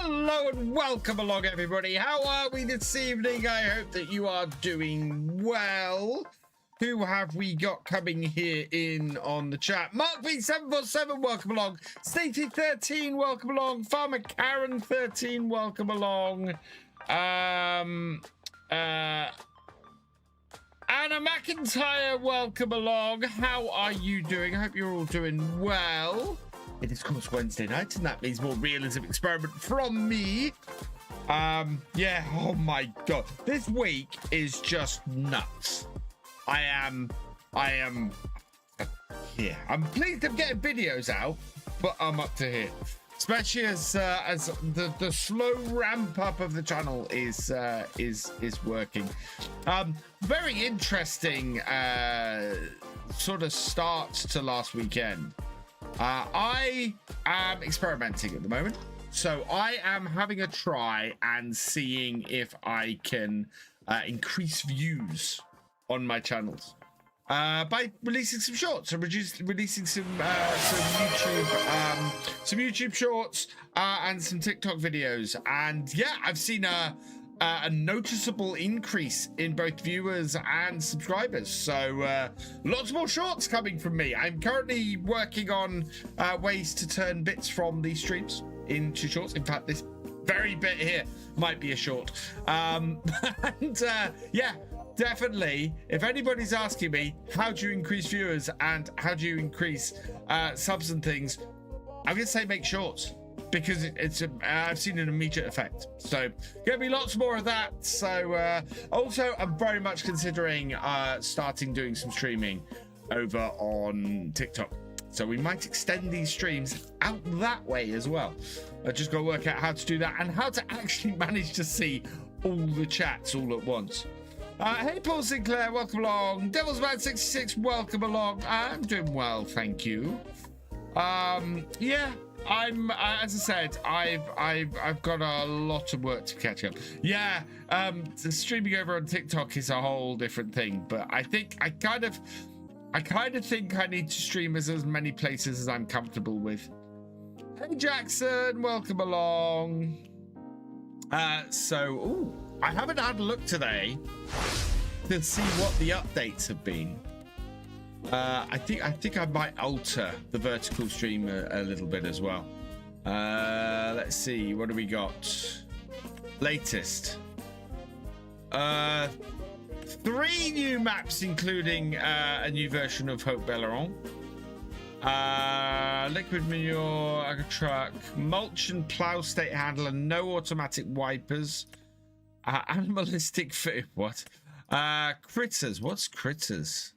Hello and welcome along, everybody. How are we this evening? I hope that you are doing well. Who have we got coming here in on the chat? Mark B747, welcome along. Snatey13, welcome along. Farmer Karen13, welcome along. Anna McIntyre, welcome along. How are you doing? I hope you're all doing well. It is, of course, Wednesday night, and that means more realism experiment from me. Yeah, oh my god. This week is just nuts. I am here. I'm pleased I'm getting videos out, but I'm up to here. Especially as the slow ramp up of the channel is working. Very interesting sort of start to last weekend. I am experimenting at the moment, so I am having a try and seeing if I can increase views on my channels by releasing some shorts and releasing some YouTube shorts and some TikTok videos. And yeah, I've seen a noticeable increase in both viewers and subscribers, so lots more shorts coming from me. I'm currently working on ways to turn bits from these streams into shorts. In fact, this very bit here might be a short. Yeah, definitely, if anybody's asking me how do you increase viewers and how do you increase subs and things, I'm gonna say make shorts, because I've seen an immediate effect. So gonna be lots more of that. So also I'm very much considering starting doing some streaming over on TikTok, so we might extend these streams out that way as well. I just got to work out how to do that and how to actually manage to see all the chats all at once. Hey Paul Sinclair, welcome along. Devilsman66, welcome along. I'm doing well, thank you. Yeah, I'm as I said, I've got a lot of work to catch up. Yeah, the streaming over on TikTok is a whole different thing, but I think I kind of think I need to stream as many places as I'm comfortable with. Hey Jackson, welcome along. So I haven't had a look today to see what the updates have been. I think I might alter the vertical stream a little bit as well. Let's see, what do we got? Latest. 3 new maps, including a new version of Hope Belleron. Liquid manure, agri truck, mulch and plow state handler, no automatic wipers, animalistic food. What? Critters. What's critters?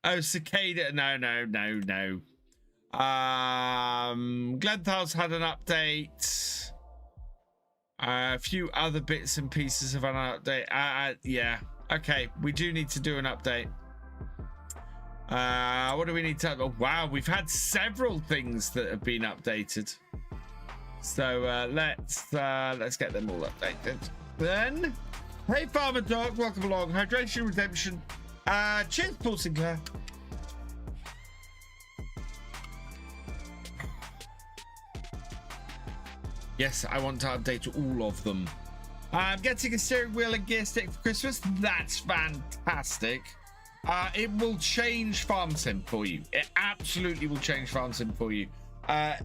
Oh, cicada. No. Glenthal's had an update. A few other bits and pieces of an update. Yeah. Okay, we do need to do an update. What do we need to? Oh, wow, we've had several things that have been updated. So let's get them all updated. Then, hey Farmer Dog, welcome along. Hydration Redemption. Cheers, Paul Sinclair. Yes, I want to update all of them. I'm getting a steering wheel and gear stick for Christmas. That's fantastic. It will change Farm Sim for you. It absolutely will change Farm Sim for you. The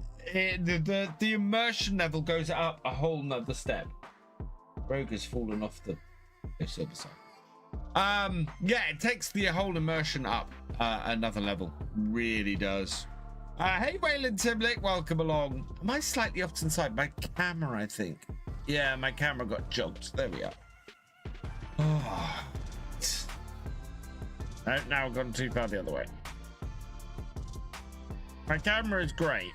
immersion level goes up a whole nother step. Rogue has fallen off the other side. Yeah, it takes the whole immersion up another level. Really does. Hey Waylon Timlick, welcome along. Am I slightly off to the side? My camera, I think. Yeah, my camera got jogged. There we are. Oh. No, now I've gone too far the other way. My camera is great,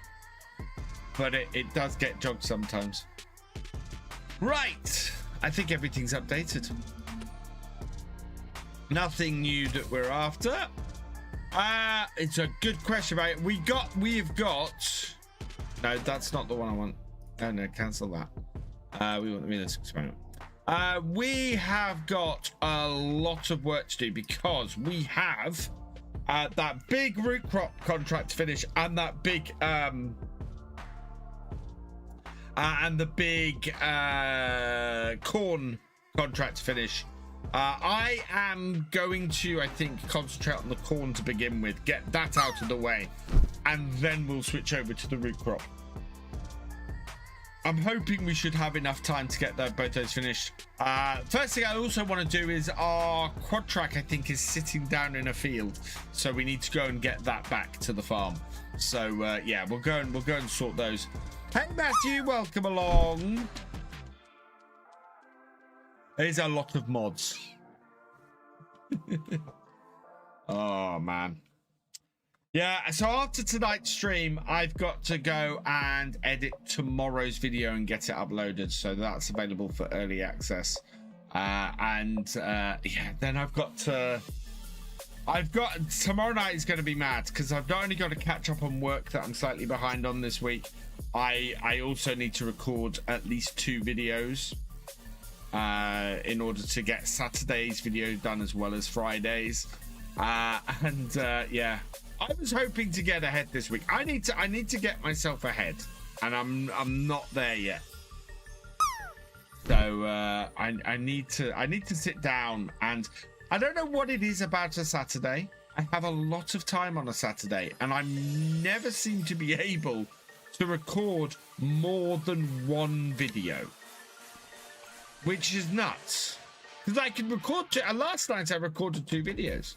but it does get jogged sometimes. Right, I think everything's updated. Nothing new that we're after. It's a good question, mate. We have got. No, that's not the one I want. Oh no, cancel that. We want the realistic experiment. We have got a lot of work to do because we have that big root crop contract to finish and that big and the big corn contract to finish. I am going to, I think, concentrate on the corn to begin with, get that out of the way, and then we'll switch over to the root crop. I'm hoping we should have enough time to get both those finished. First thing I also want to do is our quad track, I think, is sitting down in a field, so we need to go and get that back to the farm. So yeah, we'll go and sort those. Hey Matthew, welcome along. There's a lot of mods. Oh man. Yeah, so after tonight's stream, I've got to go and edit tomorrow's video and get it uploaded, so that's available for early access. Yeah, then I've got tomorrow night is going to be mad because I've not only got to catch up on work that I'm slightly behind on this week, I also need to record at least 2 videos in order to get Saturday's video done as well as Friday's. Yeah, I was hoping to get ahead this week. I need to get myself ahead, and I'm not there yet. So I need to sit down, and I don't know what it is about a Saturday. I have a lot of time on a Saturday, and I never seem to be able to record more than 1 video, which is nuts. Because I can record last night I recorded 2 videos.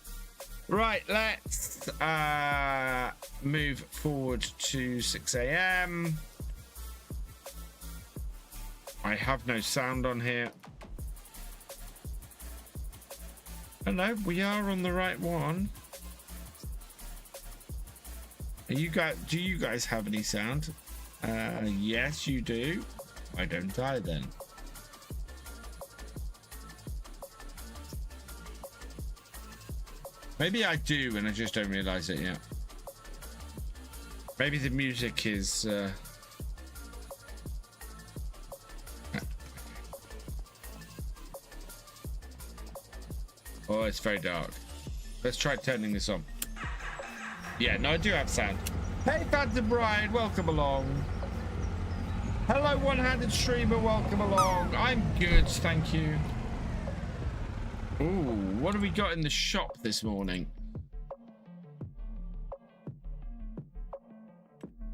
Right, let's move forward to 6 a.m. I have no sound on here. Hello, we are on the right one. Are you guys? Do you guys have any sound? Yes, you do. Why don't I then? Maybe I do, and I just don't realize it yet. Maybe the music is. Oh, it's very dark. Let's try turning this on. Yeah, no, I do have sound. Hey, Phantom Bride, welcome along. Hello, one-handed streamer, welcome along. I'm good, thank you. Ooh, what have we got in the shop this morning?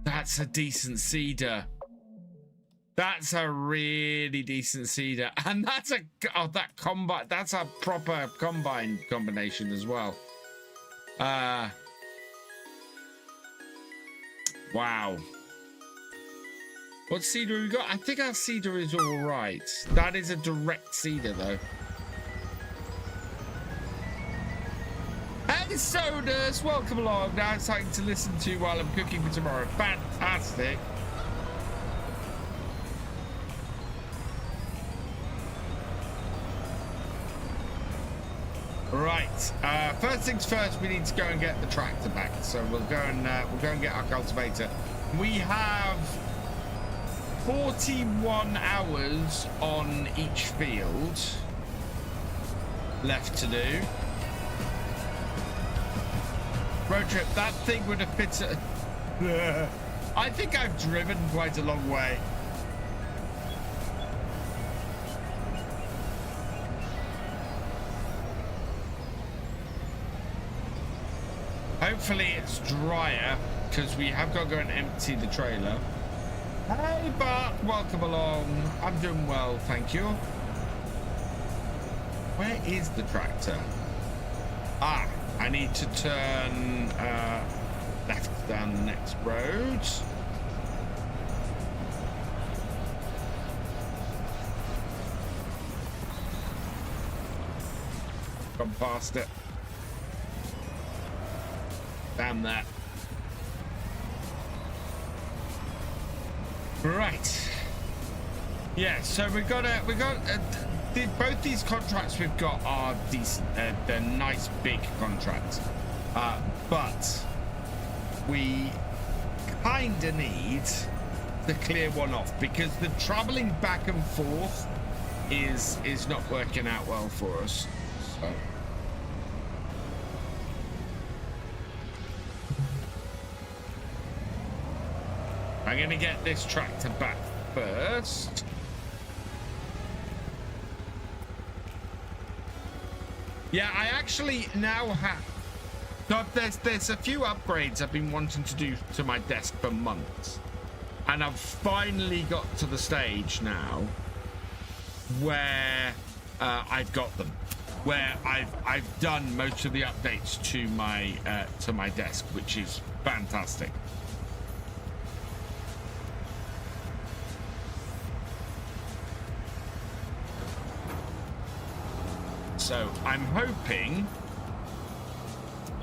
That's a decent cedar. That's a really decent cedar. And that's a that combine, that's a proper combine combination as well. Wow. What cedar have we got? I think our cedar is all right. That is a direct cedar though. Hey Sodus, welcome along. Now it's something to listen to while I'm cooking for tomorrow. Fantastic. Right. First things first, we need to go and get the tractor back. So we'll go and get our cultivator. We have 41 hours on each field left to do. Road trip, that thing would have fit. I think I've driven quite a long way. Hopefully it's drier because we have got to go and empty the trailer. Hey Bart, welcome along. I'm doing well, thank you. Where is the tractor? Ah, I need to turn left down the next road. Gone past it. Damn that. Right. Yeah, so we got both these contracts we've got are decent. They're nice big contracts, but we kind of need to clear one off because the traveling back and forth is not working out well for us. So. I'm gonna get this tractor back first. Yeah, I actually now have... So there's a few upgrades I've been wanting to do to my desk for months. And I've finally got to the stage now where I've got them. Where I've done most of the updates to my desk, which is fantastic. So I'm hoping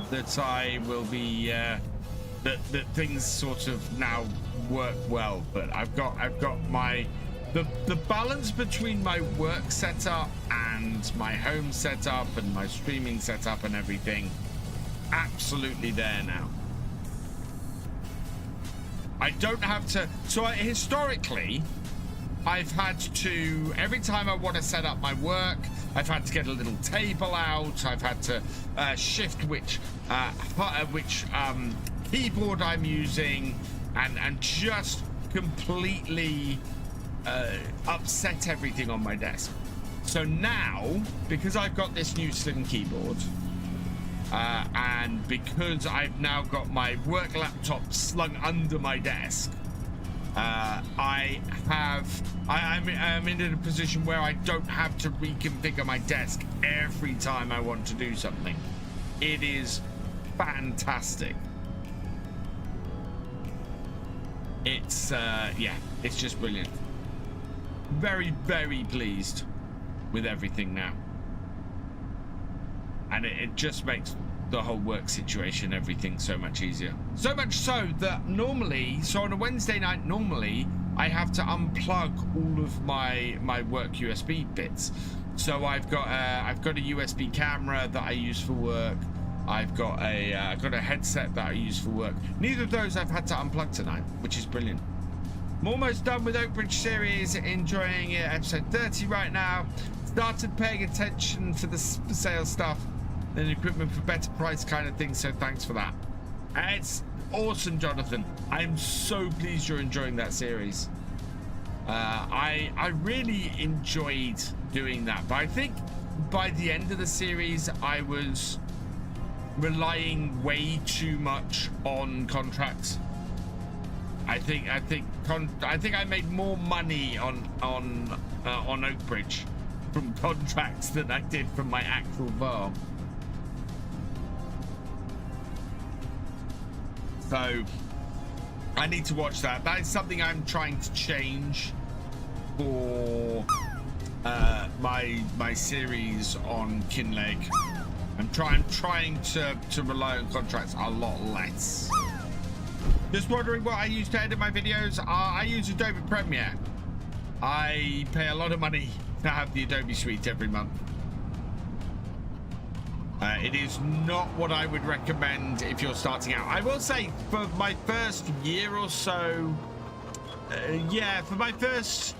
that I will be that things sort of now work well. But I've got my the balance between my work setup and my home setup and my streaming setup and everything absolutely there now. I don't have to. So historically, I've had to, every time I want to set up my work, I've had to get a little table out. I've had to shift which keyboard I'm using, and just completely upset everything on my desk. So now, because I've got this new slim keyboard, and because I've now got my work laptop slung under my desk, I'm in a position where I don't have to reconfigure my desk every time I want to do something. It is fantastic. It's yeah, it's just brilliant. Very, very pleased with everything now, and it just makes the whole work situation, everything, so much easier. So much so that normally, so on a Wednesday night, normally I have to unplug all of my work USB bits. So I've got a USB camera that I use for work. I've got a headset that I use for work. Neither of those I've had to unplug tonight, which is brilliant. I'm almost done with Oakbridge series, enjoying it. Episode 30 right now. Started paying attention to the sales stuff and equipment for better price kind of thing, so thanks for that. It's awesome, Jonathan. I'm so pleased you're enjoying that series. I really enjoyed doing that, but I think by the end of the series I was relying way too much on contracts. I think I made more money on Oakbridge from contracts than I did from my actual farm. So I need to watch that. That is something I'm trying to change for my series on Kinleg. I'm trying to rely on contracts a lot less. Just wondering what I use to edit my videos. I use Adobe Premiere. I pay a lot of money to have the Adobe Suite every month. It is not what I would recommend if you're starting out. I will say for my first year or so, yeah, for my first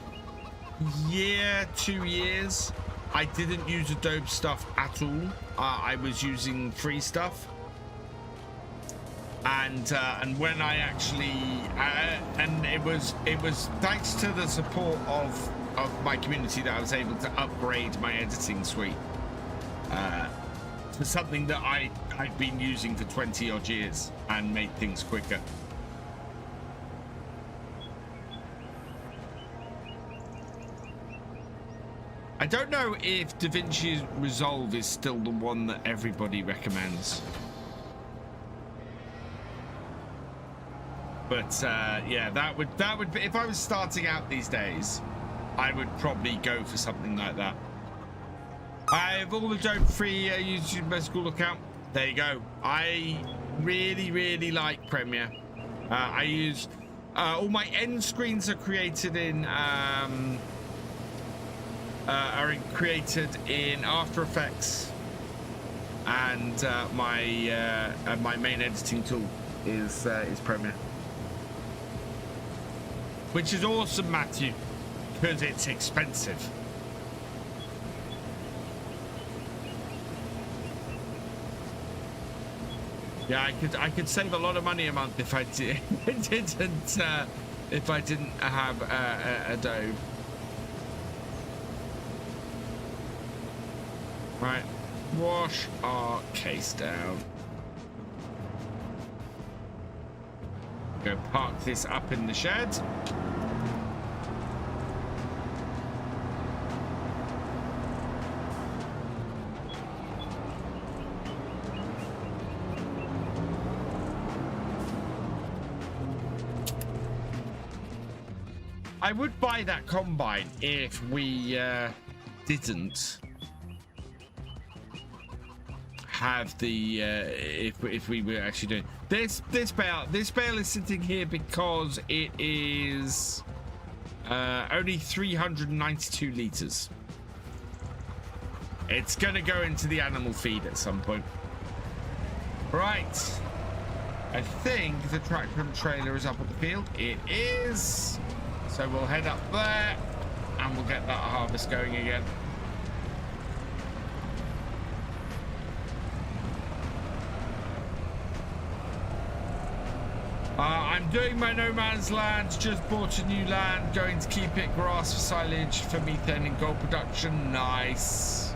year, 2 years, I didn't use Adobe stuff at all. I was using free stuff. And when I actually, and it was thanks to the support of my community that I was able to upgrade my editing suite. For something that I've been using for 20 odd years and made things quicker. I don't know if DaVinci Resolve is still the one that everybody recommends. But yeah, that would be, if I was starting out these days, I would probably go for something like that. I have all Adobe free YouTube my school account. There you go. I really like Premiere. I use all my end screens are created in After Effects, and my main editing tool is Premiere, which is awesome, Matthew, because it's expensive. Yeah, I could save a lot of money a month if I didn't if I didn't have a dove. Right, wash our case down. Go park this up in the shed. I would buy that combine if we didn't have the if we were actually doing this bale. This bale is sitting here because it is only 392 liters. It's gonna go into the animal feed at some point. Right, I think the tractor and trailer is up on the field. It is. So we'll head up there and we'll get that harvest going again. I'm doing my no man's land, just bought a new land, going to keep it grass for silage for methane and gold production. Nice.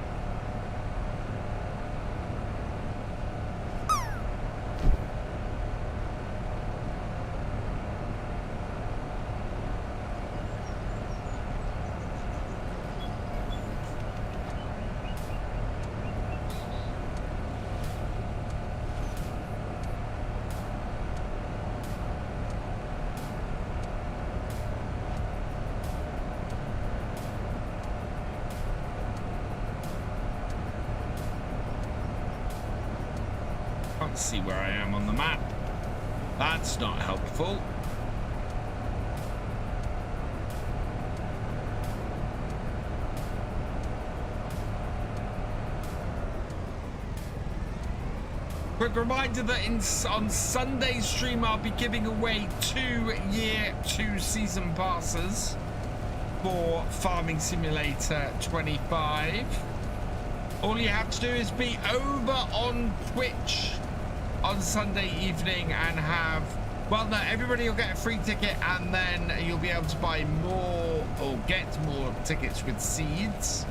See where I am on the map. That's not helpful. Quick reminder that on Sunday's stream I'll be giving away 2 year 2 season passes for Farming Simulator 25. All you have to do is be over on Twitch on Sunday evening and have, well, no, everybody will get a free ticket, and then you'll be able to buy more or get more tickets with seeds.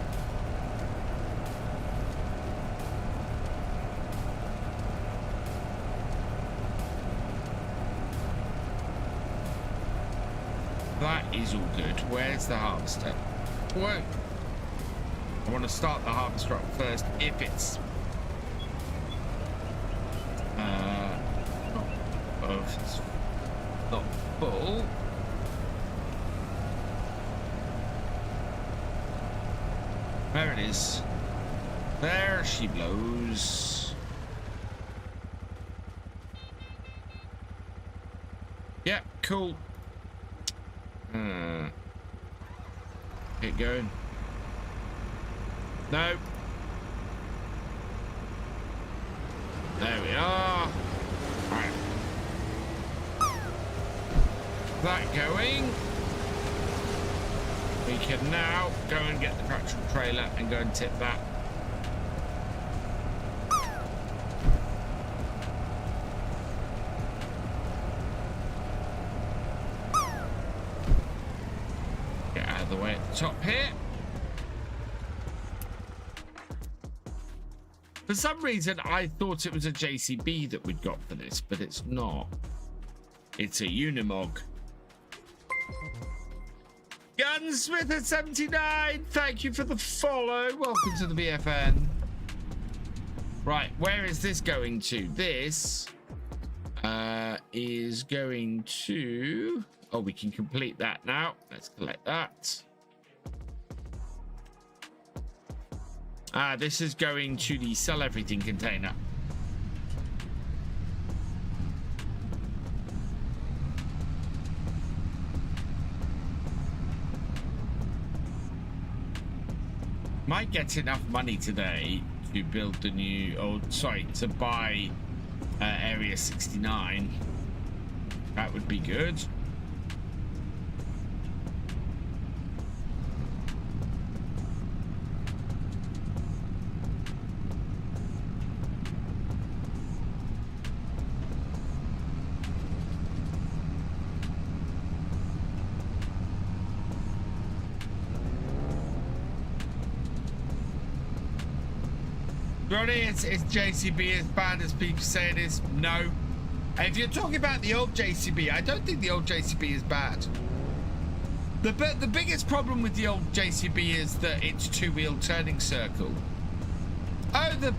That is all good. Where's the harvester? Whoa. I want to start the harvester up first if it's not full. There it is. There she blows. Yeah, cool. Get going. No. There we are. Alright. That going. We can now go and get the tractor trailer and go and tip that. Get out of the way at the top here. For some reason, I thought it was a JCB that we'd got for this, but it's not. It's a Unimog. Gunsmith at 79, thank you for the follow. Welcome to the BFN. Right, where is this going to? This is going to... Oh, we can complete that now. Let's collect that. This is going to the sell everything container. Might get enough money today to build the new, oh, sorry, to buy Area 69. That would be good. Ronnie, is JCB as bad as people say it is? No. If you're talking about the old JCB, I don't think the old JCB is bad. The biggest problem with the old JCB is that it's two-wheel turning circle. Oh, the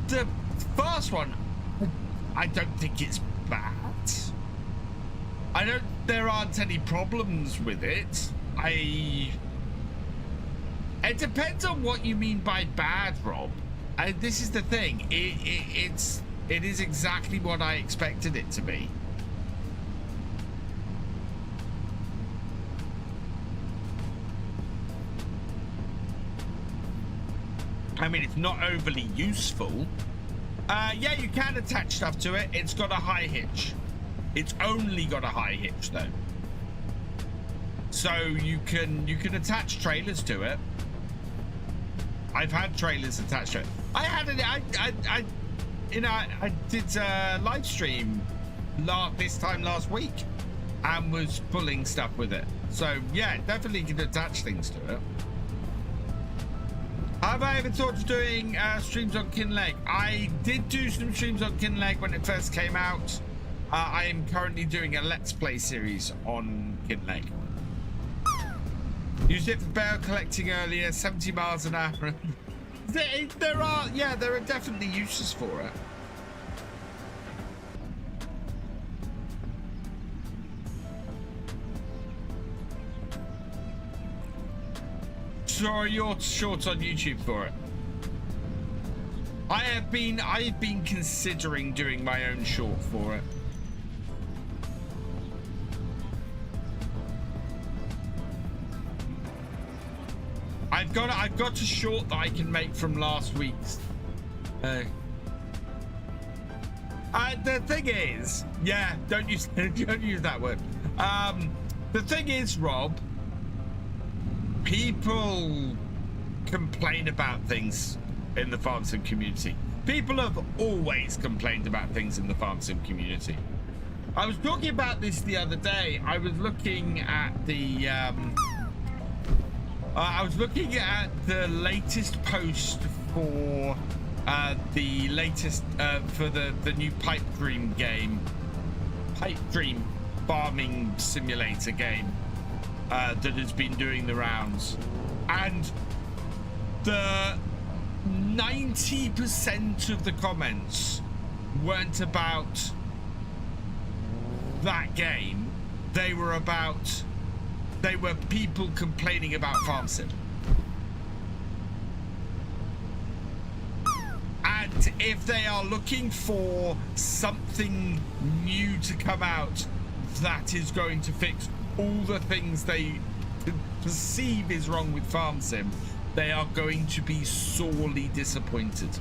fast one, I don't think it's bad. There aren't any problems with it. It depends on what you mean by bad, Rob. This is the thing. It is exactly what I expected it to be. I mean, it's not overly useful. Yeah, you can attach stuff to it. It's got a high hitch. It's only got a high hitch though. So you can attach trailers to it. I've had trailers attached to it. I did a live stream this time last week and was pulling stuff with it. So yeah, definitely can attach things to it. Have I ever thought of doing streams on Kinleg? I did do some streams on Kinleg when it first came out. I am currently doing a Let's Play series on Kinleg. Used it for barrel collecting earlier, 70 miles an hour. There are definitely uses for it. Sorry, you're short on YouTube for it. I've been considering doing my own short for it. I've got a short that I can make from last week's. The thing is, yeah, don't use that word. The thing is, Rob, people complain about things in the farm sim community. People have always complained about things in the farm sim community. I was talking about this the other day. I was looking at the latest post for the latest for the new Pipe Dream farming simulator game that has been doing the rounds, and the 90% of the comments weren't about that game. They were people complaining about farm sim. And if they are looking for something new to come out that is going to fix all the things they perceive is wrong with farm sim, they are going to be sorely disappointed.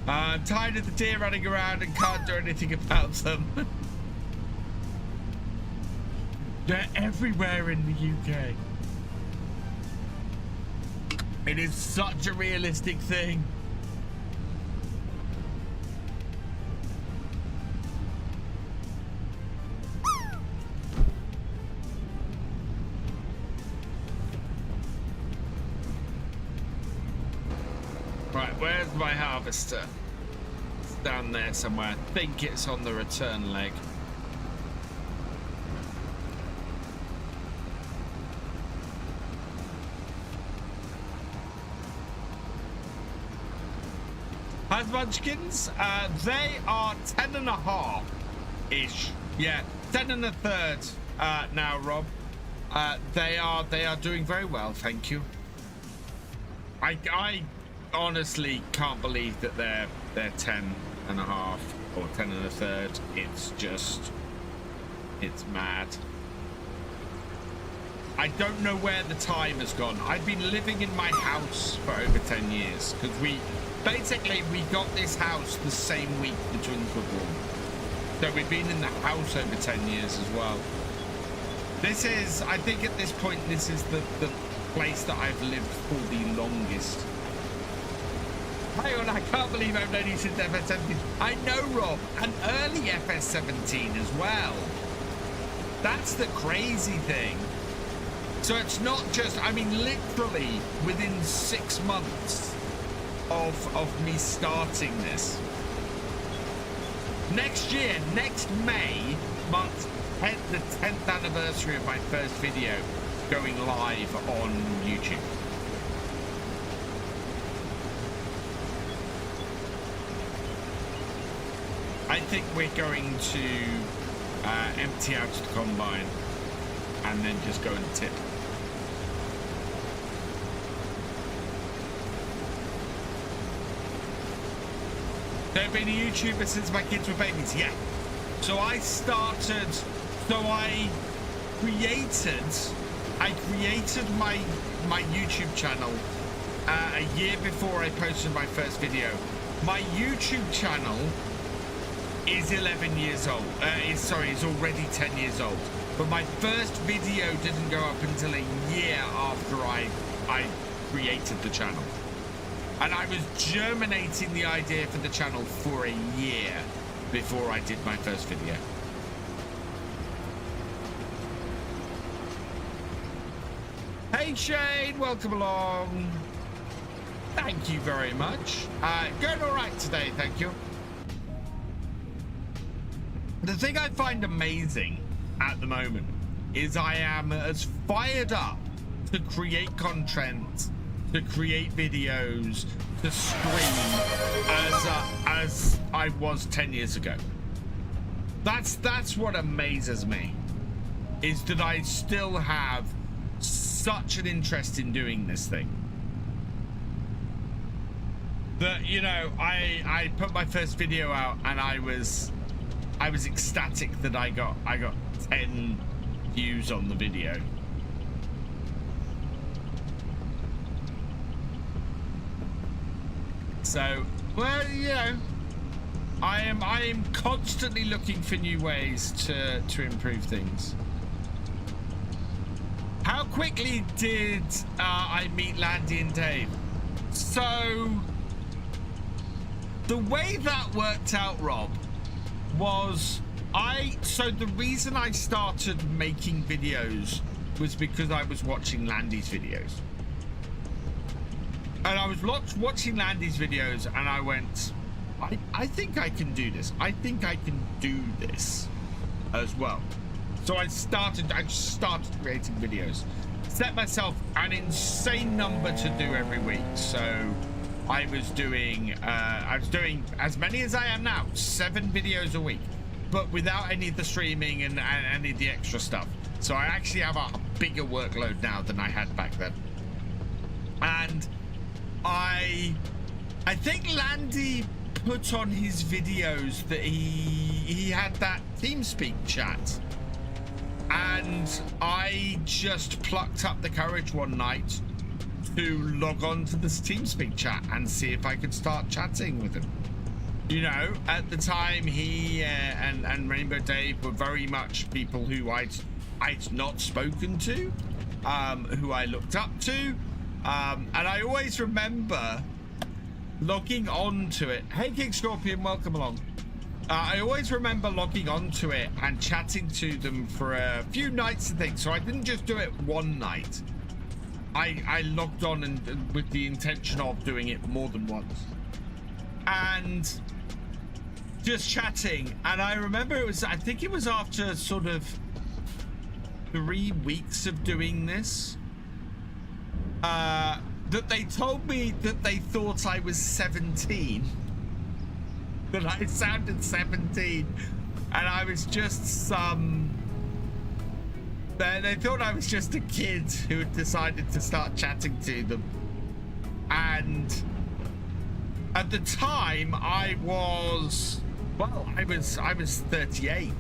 I'm tired of the deer running around and can't do anything about them. They're everywhere in the UK. It is such a realistic thing. Right, where's my harvester? It's down there somewhere. I think it's on the return leg. Has Munchkins? They are 10.5-ish. Yeah, 10 1/3 now, Rob. They are doing very well, thank you. I honestly can't believe that they're 10.5 or 10 1/3. It's mad. I don't know where the time has gone. I've been living in my house for over 10 years because we got this house the same week the twins were born. So we've been in the house over 10 years as well. This is, I think at this point, this is the place that I've lived for the longest. Hang on, I can't believe I've known you since FS17. I know, Rob, and early FS17 as well. That's the crazy thing. So it's not just, I mean, literally within 6 months of me starting this. Next year, next May, marks the 10th anniversary of my first video going live on YouTube. I think we're going to empty out the combine and then just go and tip. They've been a YouTuber since my kids were babies. Yeah. So I started. So I created my YouTube channel a year before I posted my first video. My YouTube channel is 11 years old. Is already 10 years old. But my first video didn't go up until a year after I created the channel. And I was germinating the idea for the channel for a year before I did my first video. Hey Shane, welcome along. Thank you very much. Going all right today, thank you. The thing I find amazing at the moment is I am as fired up to create content, to create videos, to stream as I was 10 years ago. That's what amazes me, is that I still have such an interest in doing this thing. That, you know, I put my first video out and I was ecstatic that I got 10 views on the video. So, well, you know, I am constantly looking for new ways to improve things. How quickly did I meet Landy and Dave? So, the way that worked out, Rob, was so the reason I started making videos was because I was watching Landy's videos. And I was watching Landy's videos and I went, I think I can do this. I think I can do this as well. So I just started creating videos. Set myself an insane number to do every week. So I was doing as many as I am now, 7 videos a week, but without any of the streaming and any of the extra stuff. So I actually have a bigger workload now than I had back then. And I think Landy put on his videos that he had that TeamSpeak chat, and I just plucked up the courage one night to log on to this TeamSpeak chat and see if I could start chatting with him. You know, at the time, he and Rainbow Dave were very much people who I'd not spoken to, who I looked up to, and I always remember logging on to it. Hey, King Scorpion, welcome along. I always remember logging on to it and chatting to them for a few nights, I think. So I didn't just do it one night. I logged on and with the intention of doing it more than once. And just chatting. And I remember I think it was after sort of 3 weeks of doing this, that they told me that they thought I was 17. That I sounded 17. And I was just some... They thought I was just a kid who had decided to start chatting to them. And at the time, I was 38.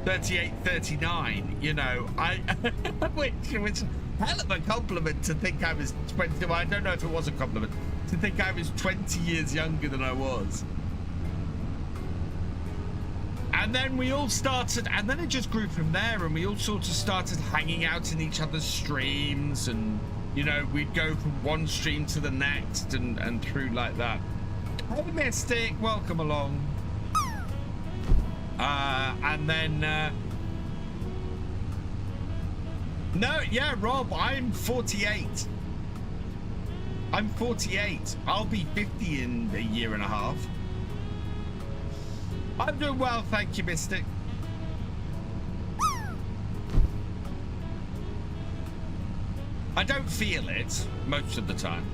38, 39, you know. Which was hell of a compliment to think I was 20. Well, I don't know if it was a compliment. To think I was 20 years younger than I was. And then we all started, and then it just grew from there, and we all sort of started hanging out in each other's streams, and, you know, we'd go from one stream to the next and through like that. Hey, Mystic, welcome along. And then no, yeah, Rob, I'm 48. I'm 48. I'll be 50 in a year and a half. I'm doing well, thank you, Mystic. I don't feel it most of the time.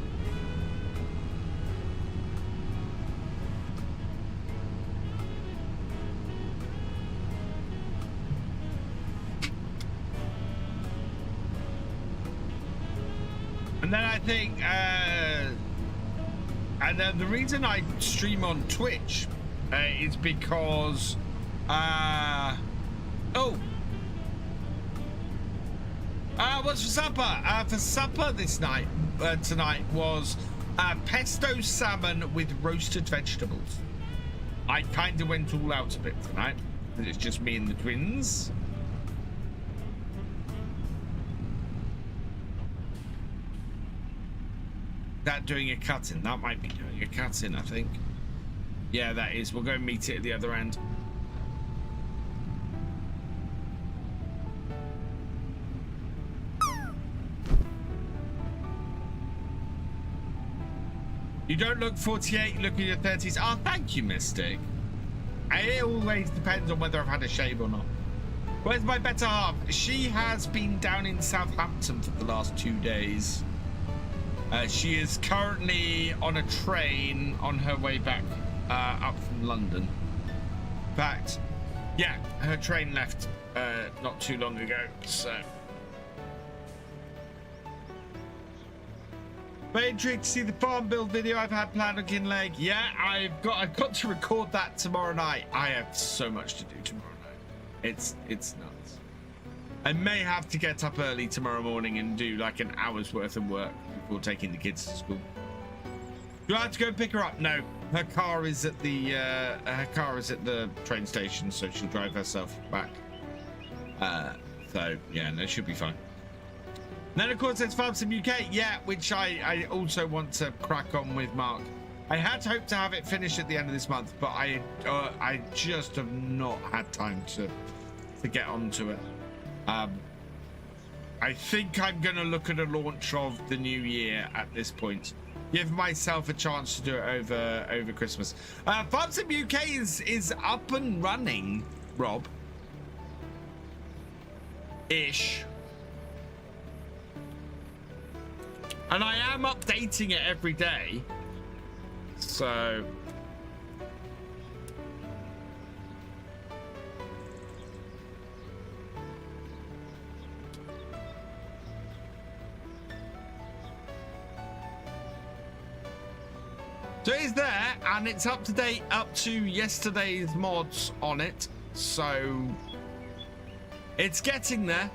And then I think, and then the reason I stream on Twitch is because, what's for supper? For supper this night, tonight was pesto salmon with roasted vegetables. I kind of went all out a bit tonight. It's just me and the twins. That doing a cut-in. That might be doing a cut-in, I think. Yeah, that is. We'll go and meet it at the other end. You don't look 48, you look in your 30s. Oh, thank you, Mystic. It always depends on whether I've had a shave or not. Where's my better half? She has been down in Southampton for the last 2 days. She is currently on a train on her way back up from London. In fact, yeah, her train left not too long ago, so. Very intrigued to see the farm build video I've had planned on Kinleg. Yeah, I've got to record that tomorrow night. I have so much to do tomorrow night. It's nuts. I may have to get up early tomorrow morning and do like an hour's worth of work before taking the kids to school. Do I have to go and pick her up? No, her car is at the train station, so she'll drive herself back. So yeah, no, she'll be fine. Then of course there's Farm Sim UK, yeah, which I also want to crack on with, Mark. I had hoped to have it finished at the end of this month, but I just have not had time to get onto it. I think I'm gonna look at a launch of the new year at this point. Give myself a chance to do it over Christmas. Farm Sim UK is up and running, Rob. Ish. And I am updating it every day. So it's there, and it's up to date up to yesterday's mods on it. So it's getting there.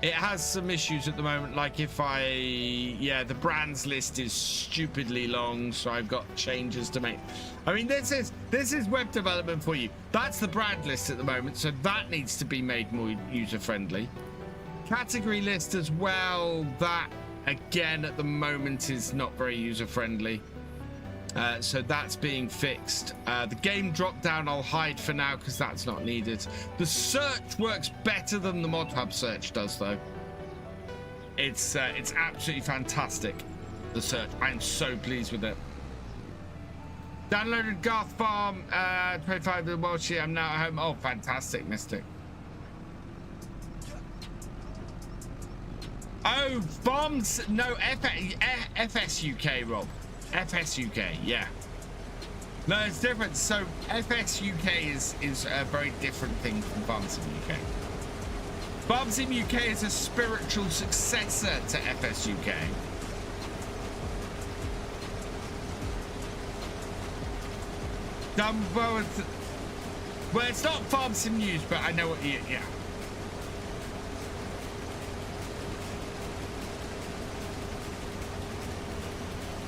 It has some issues at the moment, like if the brands list is stupidly long, so I've got changes to make. I mean, this is web development for you. That's the brand list at the moment, so that needs to be made more user-friendly. Category list as well, that again at the moment is not very user-friendly. So that's being fixed. The game drop down I'll hide for now because that's not needed. The search works better than the Mod Hub search does, though. It's absolutely fantastic, the search. I'm so pleased with it. Downloaded Garth Farm 25 the Welsh. I'm now at home. Oh, fantastic, Mystic. Oh, Farms, no, FS UK, Rob. FS UK, yeah. No, it's different. So FS UK is a very different thing from Farm Sim UK. Farm Sim UK is a spiritual successor to FS UK. Well, it's not Farm Sim News, but I know what you, yeah.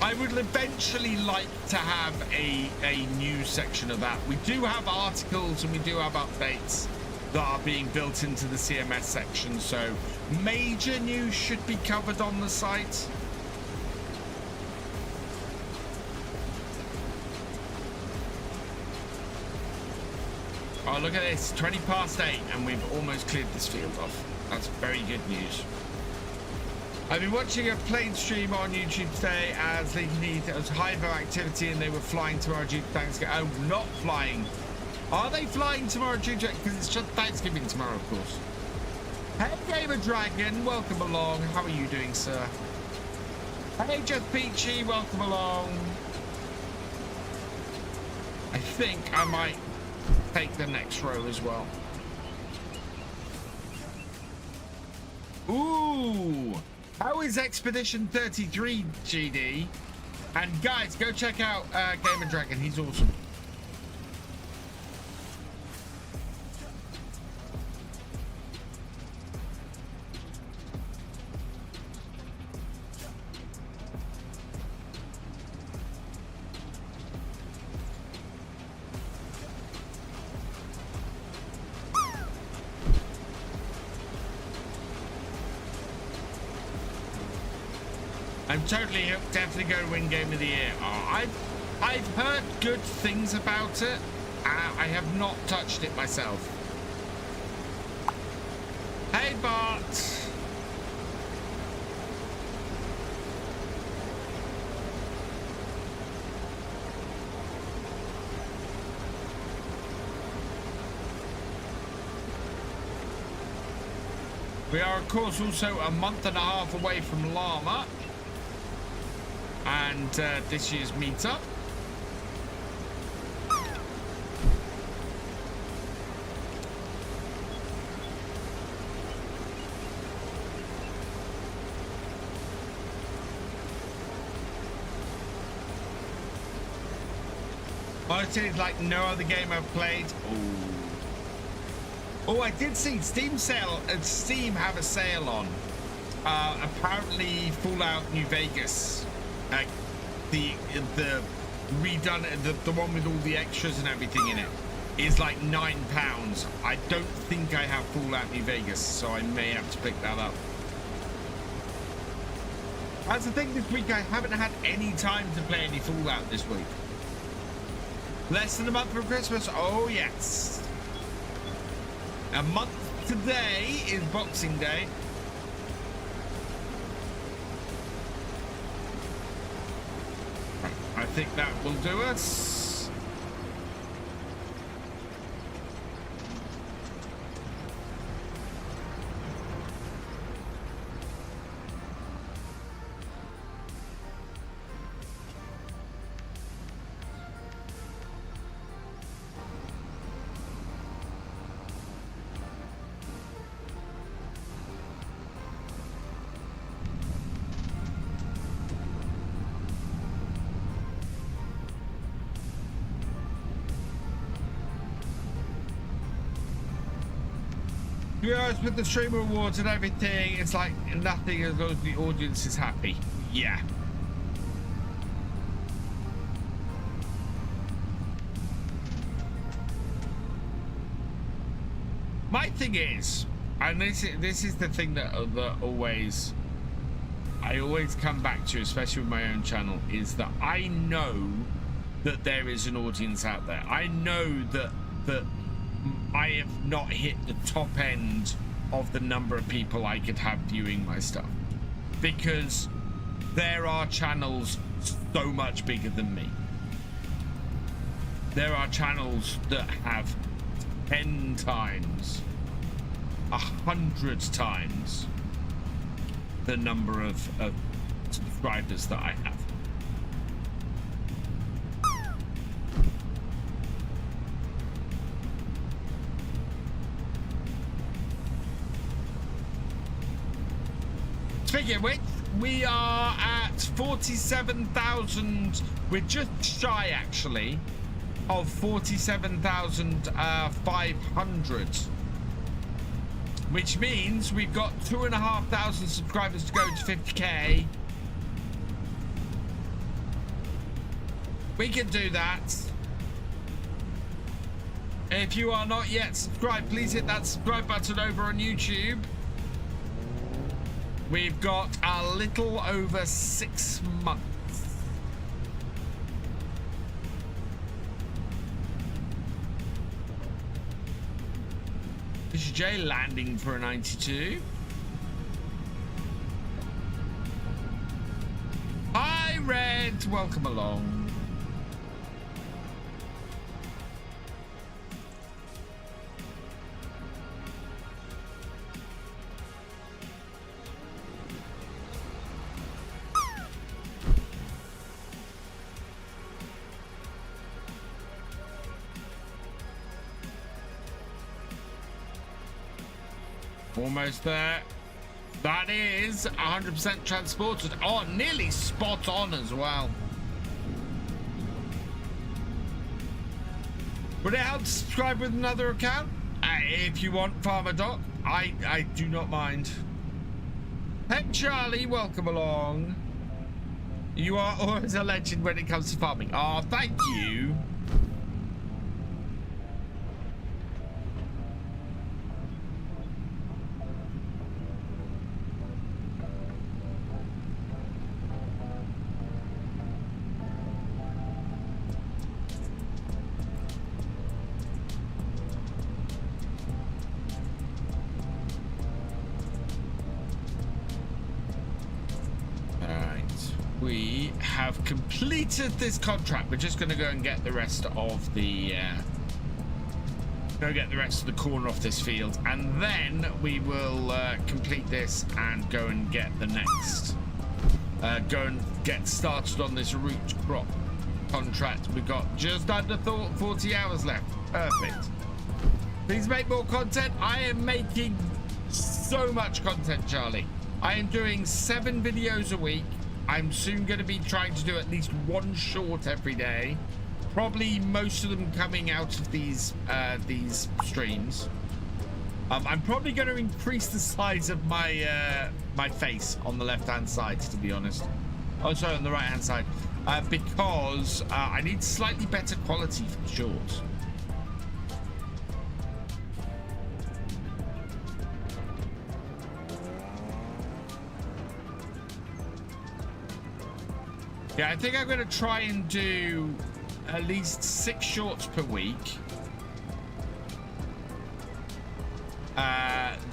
I would eventually like to have a news section of that. We do have articles and we do have updates that are being built into the CMS section, so major news should be covered on the site. Oh, look at this. 20 past 8, and we've almost cleared this field off. That's very good news. I've been watching a plane stream on YouTube today as they need as hyper activity, and they were flying tomorrow due to Thanksgiving. Oh, not flying. Are they flying tomorrow due to, because it's just Thanksgiving tomorrow, of course. Hey, Gamer Dragon, welcome along. How are you doing, sir? Hey, Just Peachy, welcome along. I think I might take the next row as well. Ooh, how is Expedition 33, GD? And guys, go check out Gamer Dragon. He's awesome. I'm totally hooked. Definitely going to win Game of the Year. Oh, I've heard good things about it. I have not touched it myself. Hey, Bart. We are, of course, also a month and a half away from Llama and this year's meetup. Honestly, it's like no other game I've played. Oh, I did see Steam sale. Steam have a sale on. Apparently, Fallout New Vegas, the redone, the one with all the extras and everything in it, is like £9. I don't think I have Fallout New Vegas, so I may have to pick that up. That's the thing this week. I haven't had any time to play any Fallout this week. Less than a month from Christmas. Oh yes. A month today is Boxing Day. I think that will do us. To be honest, with the streamer awards and everything, it's like nothing as long as the audience is happy. Yeah. My thing is, and this is the thing that always I always come back to, especially with my own channel, is that I know that there is an audience out there. I know that I have not hit the top end of the number of people I could have viewing my stuff, because there are channels so much bigger than me. There are channels that have 10 times, 100 times the number of subscribers that I have. Speaking of which, we are at 47,000. We're just shy, actually, of 47,500, which means we've got 2,500 subscribers to go to 50k. We can do that. If you are not yet subscribed, please hit that subscribe button over on YouTube. We've got a little over 6 months. Thefisherj landing for a 92. Hi, Red. Welcome along. Almost there. That is 100% transported. Oh, nearly spot on as well. Would it help to subscribe with another account? If you want, Farmer Doc, I do not mind. Hey, Charlie, welcome along. You are always a legend when it comes to farming. Oh, thank you. We have completed this contract. We're just going to go and get the rest of the corn off this field, and then we will complete this and go and get the next. Go and get started on this root crop contract. We've got just under 40 hours left. Perfect. Please make more content. I am making so much content, Charlie. I am doing 7 videos a week. I'm soon going to be trying to do at least 1 short every day. Probably most of them coming out of these streams. I'm probably going to increase the size of my my face on the left-hand side, to be honest. Oh, sorry, on the right-hand side, because I need slightly better quality for the shorts. Yeah, I think I'm going to try and do at least 6 shorts per week.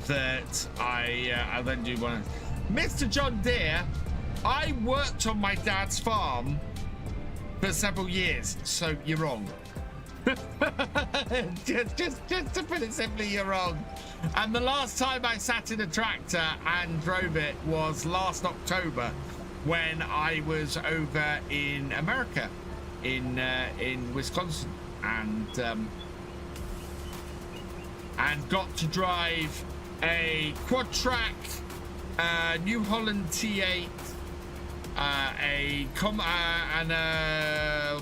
That I'll then do one. Mr. John Deere, I worked on my dad's farm for several years, so you're wrong. just to put it simply, you're wrong. And the last time I sat in a tractor and drove it was last October, when I was over in America, in Wisconsin, and got to drive a quad track, New Holland T8, and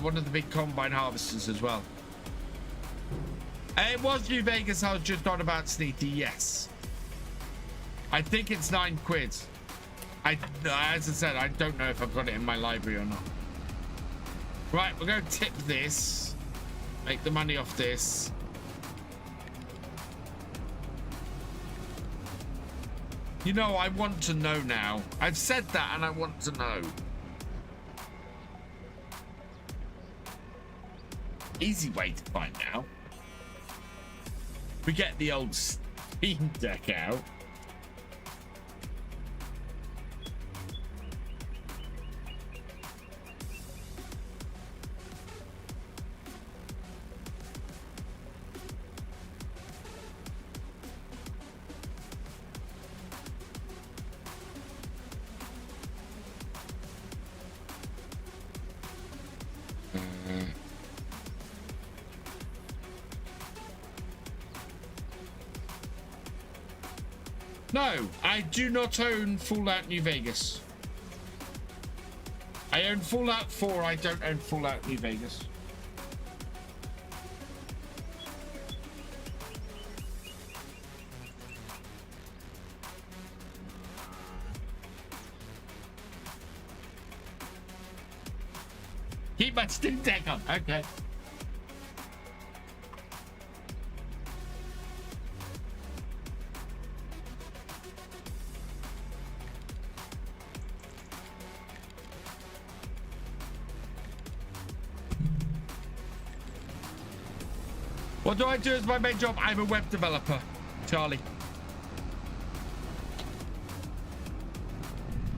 one of the big combine harvesters as well. It was New Vegas. I was just on about Sneaky. Yes, I think it's £9. As I said, I don't know if I've got it in my library or not. Right, we're going to tip this, make the money off this. You know, I want to know now. I've said that and I want to know. Easy way to find out. We get the old Steam Deck out. No, I do not own Fallout New Vegas. I own Fallout 4, I don't own Fallout New Vegas. Keep my Steam Deck on, okay. What do I do as my main job? I'm a web developer. Charlie.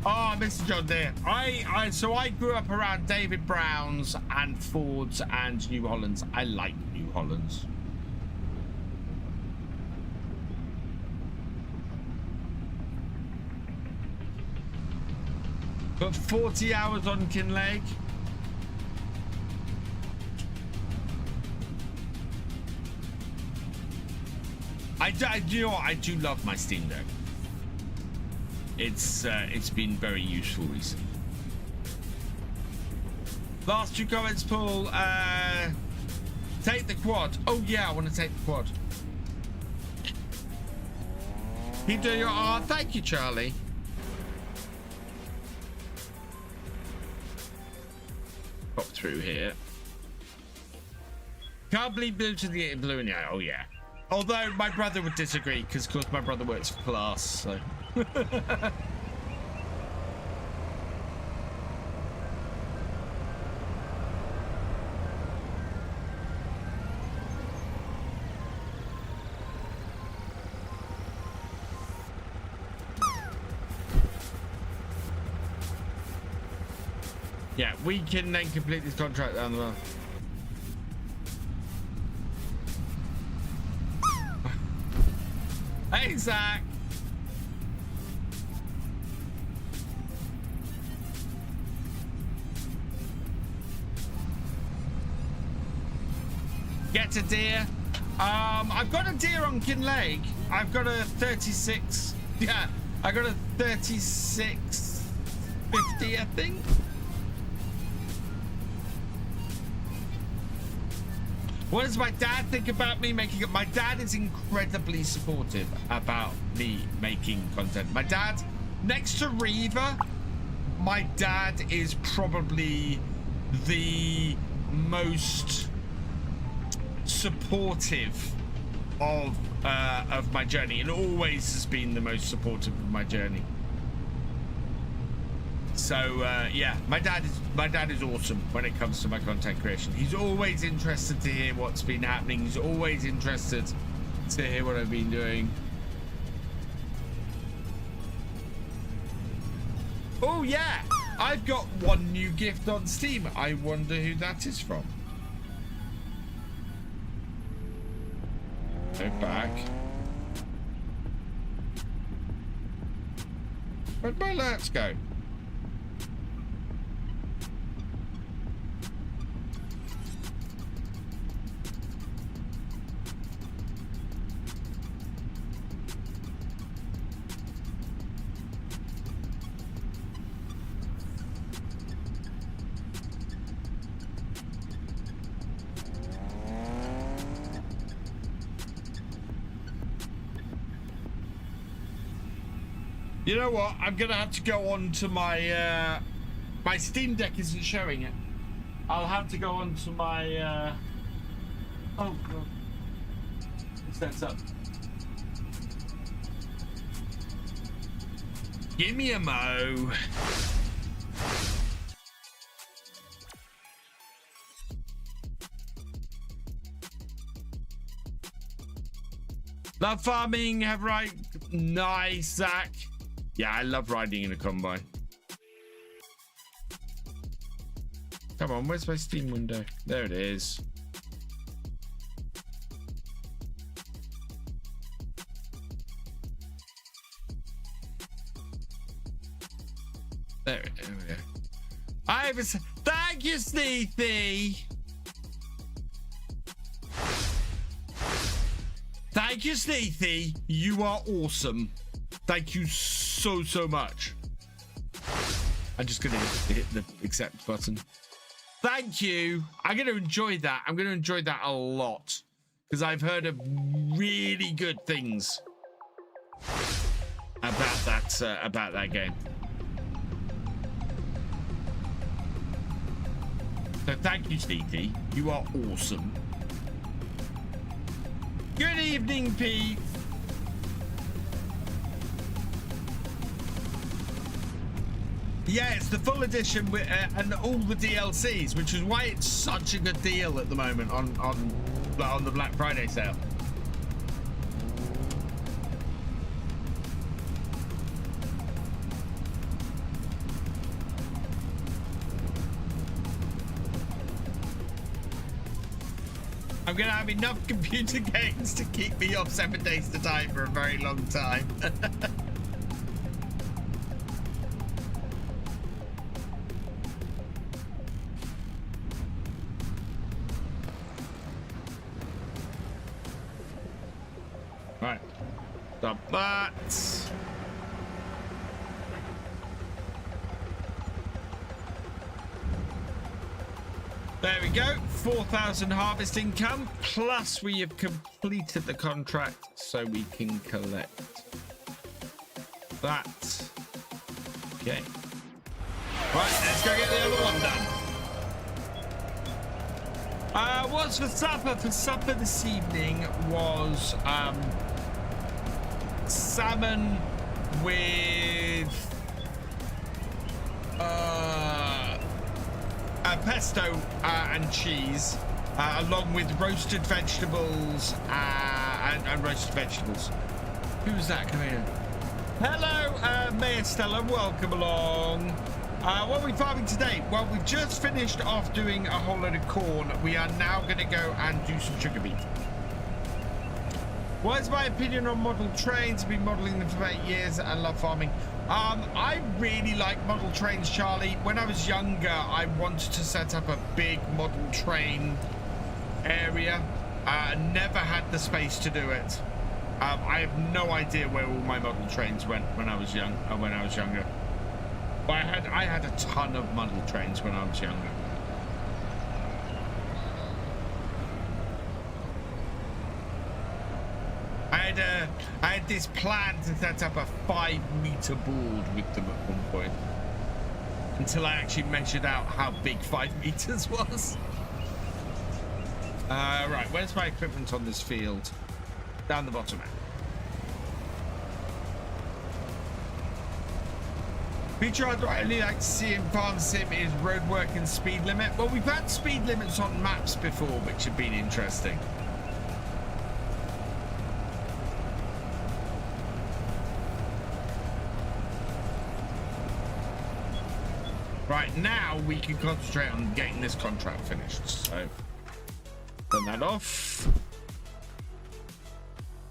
Oh, Mr. John Deere. So I grew up around David Brown's and Ford's and New Hollands. I like New Hollands. Got 40 hours on Kinleg. You know what? I do love my Steam Deck. It's been very useful recently. Last 2 comments, Paul. Take the quad. Oh yeah, I want to take the quad. Keep doing your art. Thank you, Charlie. Pop through here. Can't believe blue to the blue in the eye. Oh yeah. Although my brother would disagree because, of course, my brother works for class. So. Yeah, we can then complete this contract down the road. Hey, Zach. Get a deer. I've got a deer on Kinleg. I've got a 36. Yeah, I got a 36.50, I think. What does my dad think about me making it? My dad is incredibly supportive about me making content. My dad, next to Reaver, my dad is probably the most supportive of my journey, and always has been the most supportive of my journey. So yeah, my dad is awesome when it comes to my content creation. He's always interested to hear what's been happening. He's always interested to hear what I've been doing. Oh yeah, I've got one new gift on Steam. I wonder who that is from. Go back. Where'd my alerts go? You know what? I'm gonna have to go on to my my Steam Deck isn't showing it. I'll have to go on to my oh god. That's up. Give me a mo. Love farming, have right. Nice, Zach. Yeah, I love riding in a combine. Come on, where's my Steam window? There it is. There we go. Thank you, Sneethy. Thank you, Sneethy. You are awesome. Thank you so much. I'm just gonna hit the accept button. Thank you. I'm gonna enjoy that. I'm gonna enjoy that a lot because I've heard of really good things about that game. So thank you, Sneaky. You are awesome. Good evening, Pete. Yeah, it's the full edition with, and all the DLCs, which is why it's such a good deal at the moment on the Black Friday sale. gonna have enough computer games to keep me off 7 days to die for a very long time. Right, stop that. There we go, 4,000 harvest income, plus we have completed the contract so we can collect that. Okay. Right, let's go get the other one done. What's for supper? For supper this evening was salmon with pesto and cheese, along with roasted vegetables and roasted vegetables. Who's that coming in? Hello, Mayor Stella, welcome along. What are we farming today? Well, we've just finished off doing a whole load of corn. We are now going to go and do some sugar beet. What is my opinion on model trains? I've been modeling them for 8 years and love farming. I really like model trains, Charlie. When I was younger, I wanted to set up a big model train area. Never had the space to do it. I have no idea where all my model trains went when I was young. When I was younger, but I had a ton of model trains when I was younger. I had this plan to set up a 5-meter board with them at one point, until I actually measured out how big 5 meters was. Right, where's my equipment on this field? Down the bottom. Feature I'd really like to see in Farm Sim is roadwork and speed limit. Well, we've had speed limits on maps before, which have been interesting. Right, now we can concentrate on getting this contract finished. So, turn that off.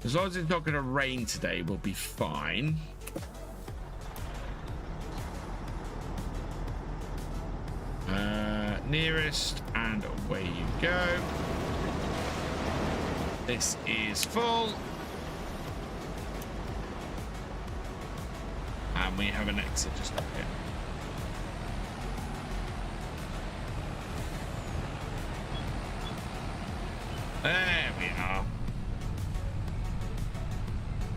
As long as it's not going to rain today, we'll be fine. Nearest, and away you go. This is full. And we have an exit just up here. There we are.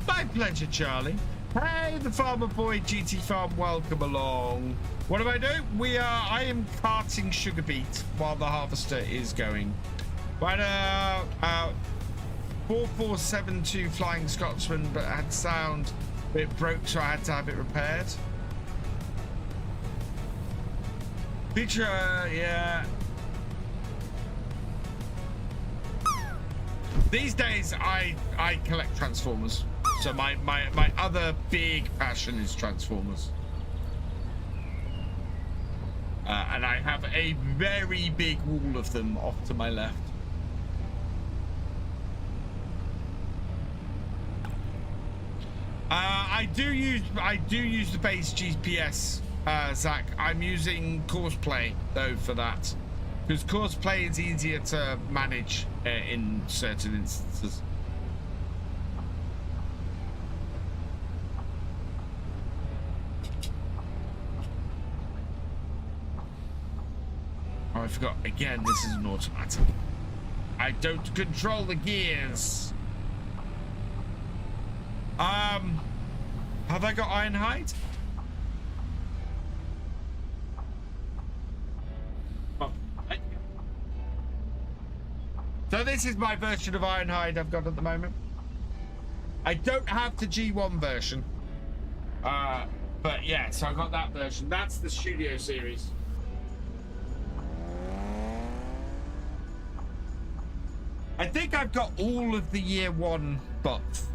My pleasure, Charlie. Hey, the farmer boy, GT Farm, welcome along. What do I do? I am carting sugar beet while the harvester is going. Right, 4472 Flying Scotsman, but had sound a bit broke, so I had to have it repaired. Feature, yeah. These days, I collect Transformers. So my other big passion is Transformers. And I have a very big wall of them off to my left. I do use the base GPS, Zach. I'm using Courseplay though for that, because Courseplay is easier to manage in certain instances. Oh, I forgot. Again, this is an automatic. I don't control the gears. Have I got Ironhide? Oh. So this is my version of Ironhide I've got at the moment. I don't have the G1 version. But yeah, so I got that version. That's the Studio series. I think I've got all of the year 1 bots.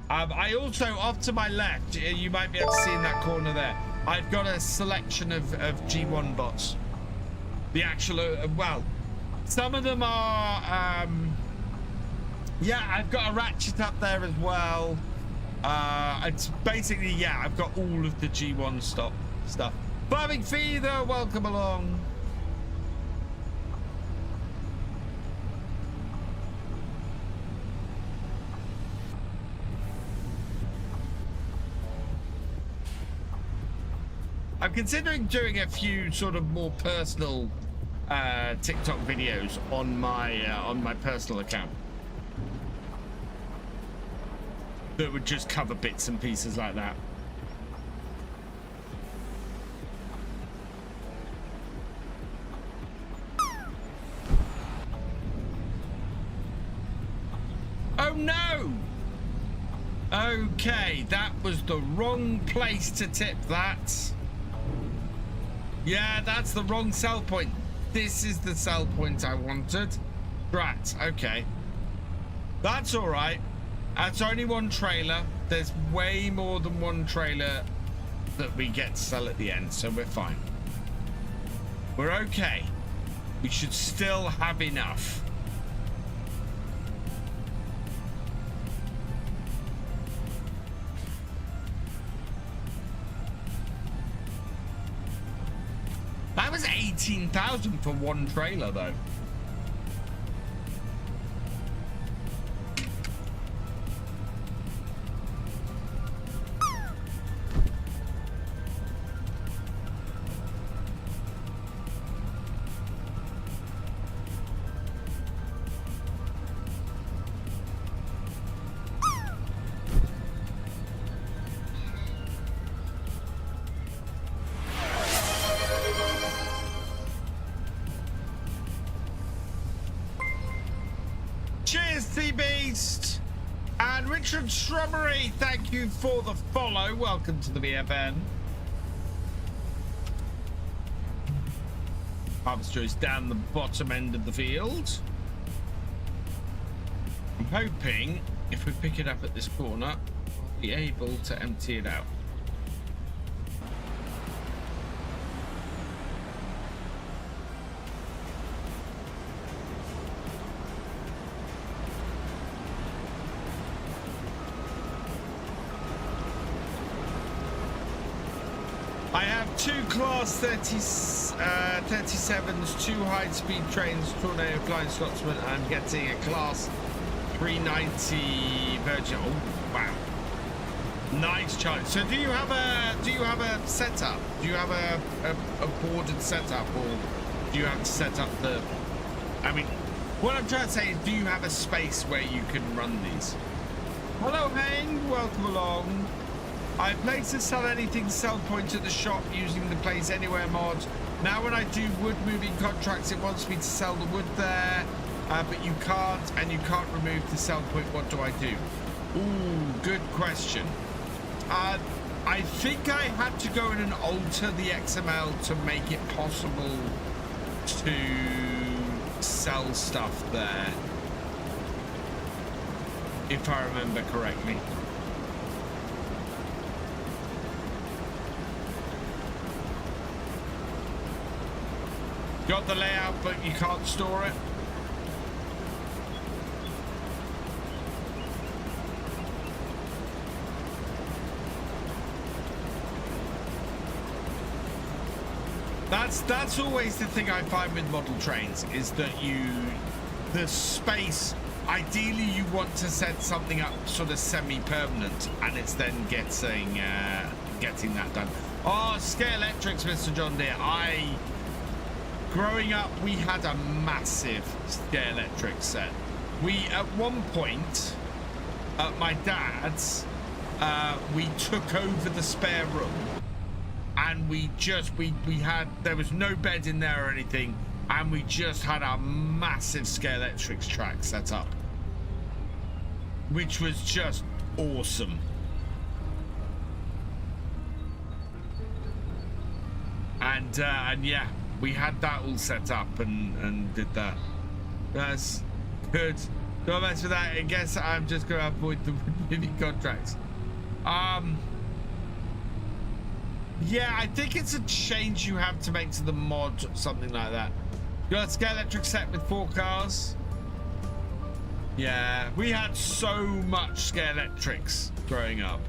I also, off to my left, you might be able to see in that corner there, I've got a selection of G1 bots. The actual, well, Some of them are, yeah, I've got a ratchet up there as well. It's basically, yeah, I've got all of the G1 stuff. Farming Feeder, welcome along. I'm considering doing a few sort of more personal TikTok videos on my personal account that would just cover bits and pieces like that. Oh no! Okay, that was the wrong place to tip that. Yeah, that's the wrong sell point. This is the sell point I wanted. Right, okay. That's all right. That's only one trailer. There's way more than one trailer that we get to sell at the end, so we're fine. We're okay. We should still have enough. That was 18,000 for one trailer, though. Richard Strawberry, thank you for the follow. Welcome to the BFN. Harvester is down the bottom end of the field. I'm hoping if we pick it up at this corner, we'll be able to empty it out. Two class 37s, two high-speed trains, Tornado, Flying Scotsman. I'm getting a class 390 Virgin. Oh wow, nice charge. So do you have a setup? Do you have a boarded setup, or do you have to set up the? I mean, what I'm trying to say is, do you have a space where you can run these? Hello, Hang. Welcome along. I place to sell anything sell point at the shop using the place anywhere mod. Now when I do wood moving contracts, it wants me to sell the wood there, but you can't, and you can't remove the sell point. What do I do? Ooh, good question. I think I had to go in and alter the XML to make it possible to sell stuff there, if I remember correctly. Got the layout, but you can't store it. That's always the thing I find with model trains, is that the space, ideally you want to set something up sort of semi-permanent, and it's then getting that done. Oh, Scale Electrics, Mr. John Deere. Growing up, we had a massive Scale Electric set. We, at one point, at my dad's, we took over the spare room, and we had, there was no bed in there or anything, and we just had a massive Scale Electrics track set up, which was just awesome. And yeah, we had that all set up and did that. That's good. Don't mess with that. I guess I'm just gonna avoid the movie contracts. Yeah, I think it's a change you have to make to the mod, something like that. Got a Scale Electric set with 4 cars. Yeah, we had so much Scale Electrics growing up.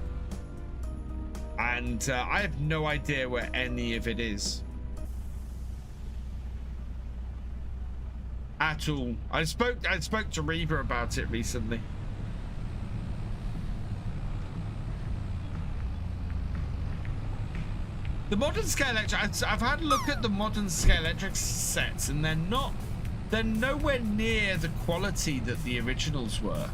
And I have no idea where any of it is. At all. I spoke to Reba about it recently. The modern Scale Electric, I've had a look at the modern Scale Electric sets, and they're nowhere near the quality that the originals were.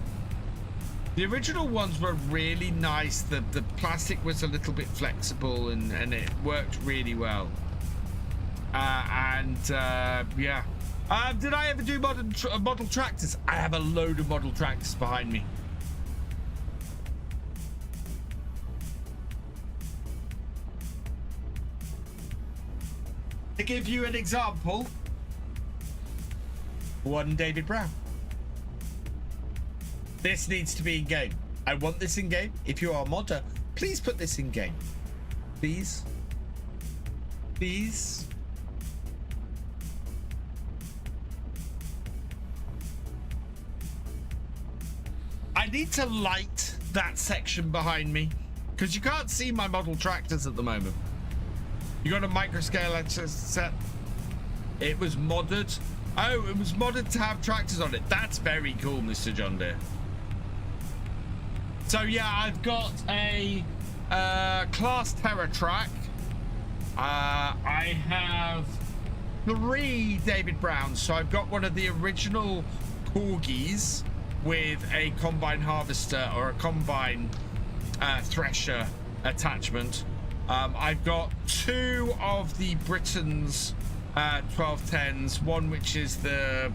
The original ones were really nice. The plastic was a little bit flexible, and it worked really well. Yeah. Did I ever do model tractors? I have a load of model tractors behind me. To give you an example, one David Brown. This needs to be in game. I want this in game. If you are a modder, please put this in game. Please. Please. I need to light that section behind me because you can't see my model tractors at the moment. You got a micro scale set. It was modded. Oh, it was modded to have tractors on it. That's very cool, Mr. John Deere. So yeah, I've got a Class Terror track. I have 3 David Browns. So I've got one of the original Corgis with a combine harvester or a combine thresher attachment. I've got 2 of the Britain's 1210s, one which is the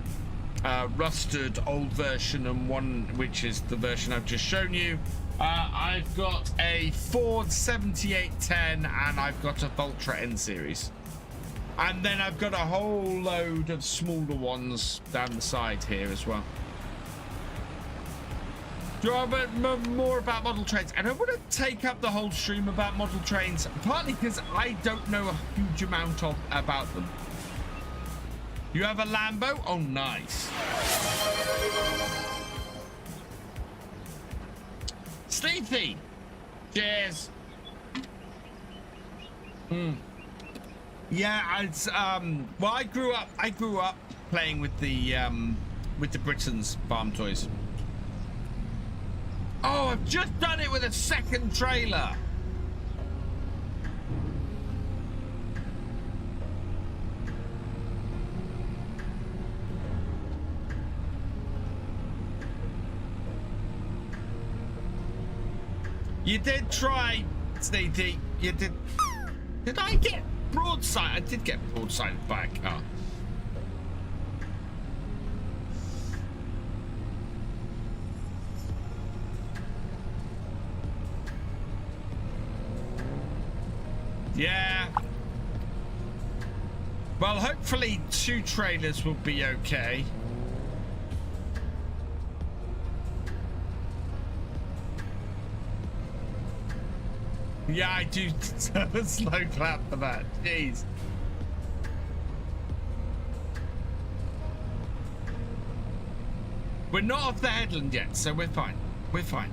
rusted old version and one which is the version I've just shown you. I've got a Ford 7810 and I've got a Valtra N series. And then I've got a whole load of smaller ones down the side here as well. Do you want more about model trains? I don't want to take up the whole stream about model trains, partly because I don't know a huge amount about them. You have a Lambo? Oh, nice. Sleepy. Cheers. Yeah, it's well, I grew up playing with the Britain's farm toys. Oh, I've just done it with a second trailer. You did try, Sneaky. You did. Did I get broadside? I did get broadsided by a car. Yeah. Well, hopefully 2 trailers will be okay. Yeah, I do deserve a slow clap for that. Jeez. We're not off the headland yet, so we're fine. We're fine.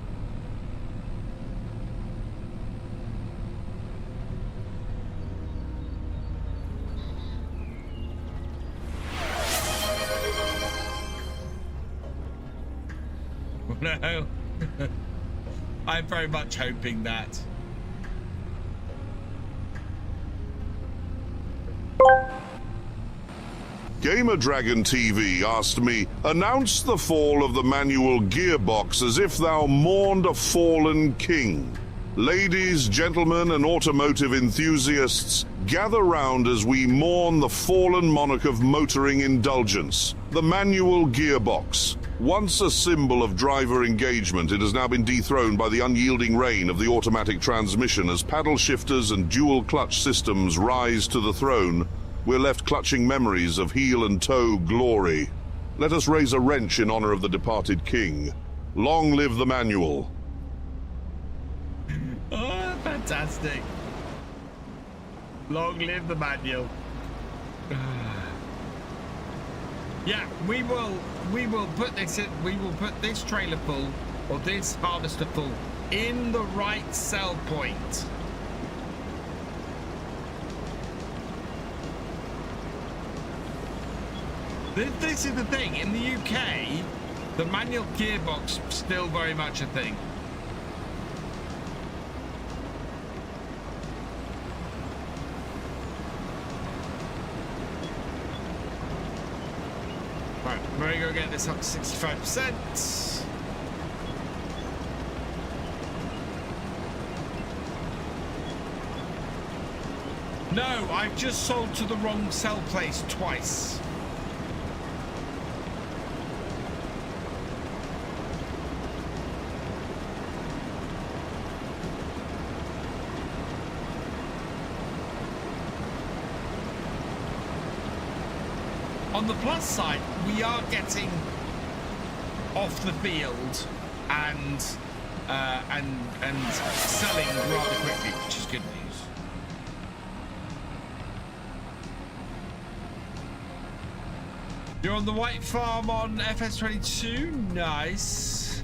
No. I'm very much hoping that. Gamer Dragon TV asked me, announce the fall of the manual gearbox as if thou mourned a fallen king. Ladies, gentlemen, and automotive enthusiasts, gather round as we mourn the fallen monarch of motoring indulgence, the manual gearbox. Once a symbol of driver engagement, it has now been dethroned by the unyielding reign of the automatic transmission. As paddle shifters and dual clutch systems rise to the throne, we're left clutching memories of heel and toe glory. Let us raise a wrench in honor of the departed king. Long live the manual. Oh, fantastic. Long live the manual. Yeah, we will put this in, we will put this trailer full or this harvester full in the right sell point. This is the thing. In the UK, the manual gearbox still very much a thing. Right, we're going to get this up to 65%. No, I've just sold to the wrong sell place twice. On the plus side, we are getting off the field and selling rather quickly, which is good news. You're on the white farm on FS25. Nice.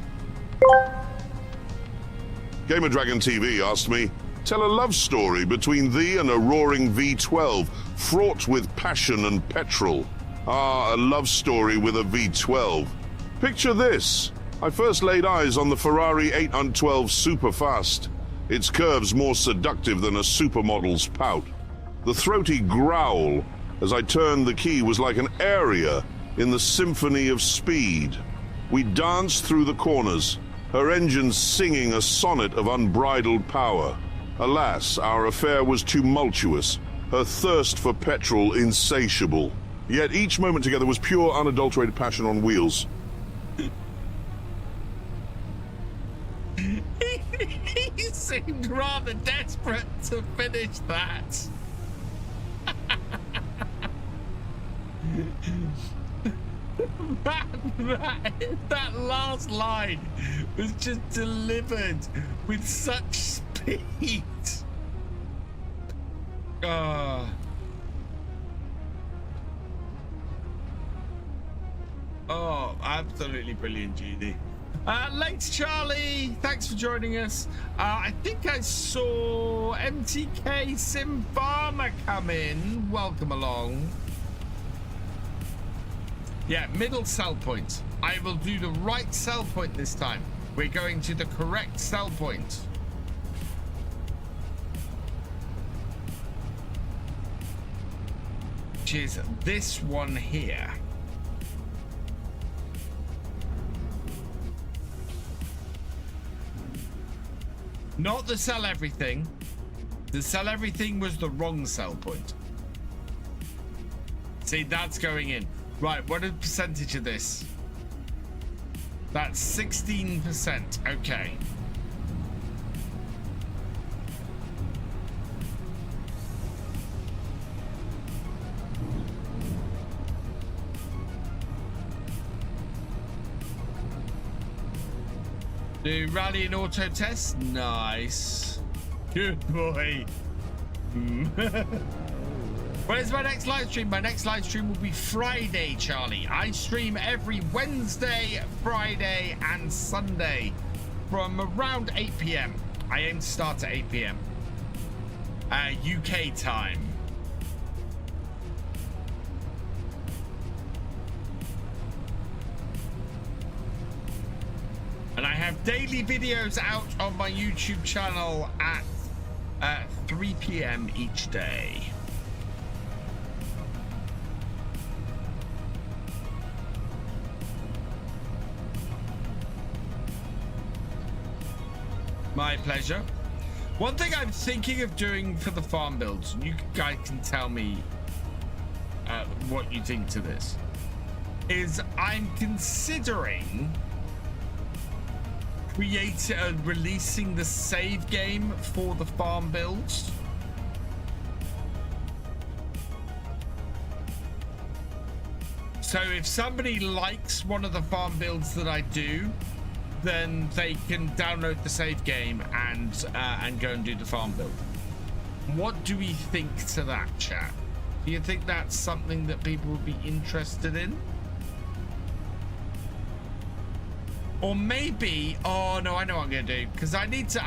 Gamer Dragon TV asked me, tell a love story between thee and a roaring V12, fraught with passion and petrol. Ah, a love story with a V12. Picture this. I first laid eyes on the Ferrari 812 Superfast. Its curves more seductive than a supermodel's pout. The throaty growl as I turned the key was like an aria in the symphony of speed. We danced through the corners, her engines singing a sonnet of unbridled power. Alas, our affair was tumultuous, her thirst for petrol insatiable. Yet each moment together was pure, unadulterated passion on wheels. He seemed rather desperate to finish that. That last line was just delivered with such speed. Oh, absolutely brilliant, GD. Late Charlie, thanks for joining us. I think I saw MTK Sim Farmer come in. Welcome along. Yeah, middle sell point. I will do the right sell point this time. We're going to the correct sell point. Which is this one here. Not the sell everything. The sell everything was the wrong sell point. See, that's going in. Right, what is the percentage of this? That's 16%. Okay. Do rally and auto test. Nice. Good boy. When is my next live stream? My next live stream will be Friday, Charlie. I stream every Wednesday, Friday, and Sunday from around 8 p.m. I aim to start at 8 p.m. UK time. And I have daily videos out on my YouTube channel at 3 p.m. each day. My pleasure. One thing I'm thinking of doing for the farm builds, you guys can tell me what you think to this, is I'm considering releasing the save game for the farm builds. So if somebody likes one of the farm builds that I do, then they can download the save game and go and do the farm build. What do we think to that, chat? Do you think that's something that people would be interested in? Or maybe, oh no, I know what I'm going to do. Because I need to,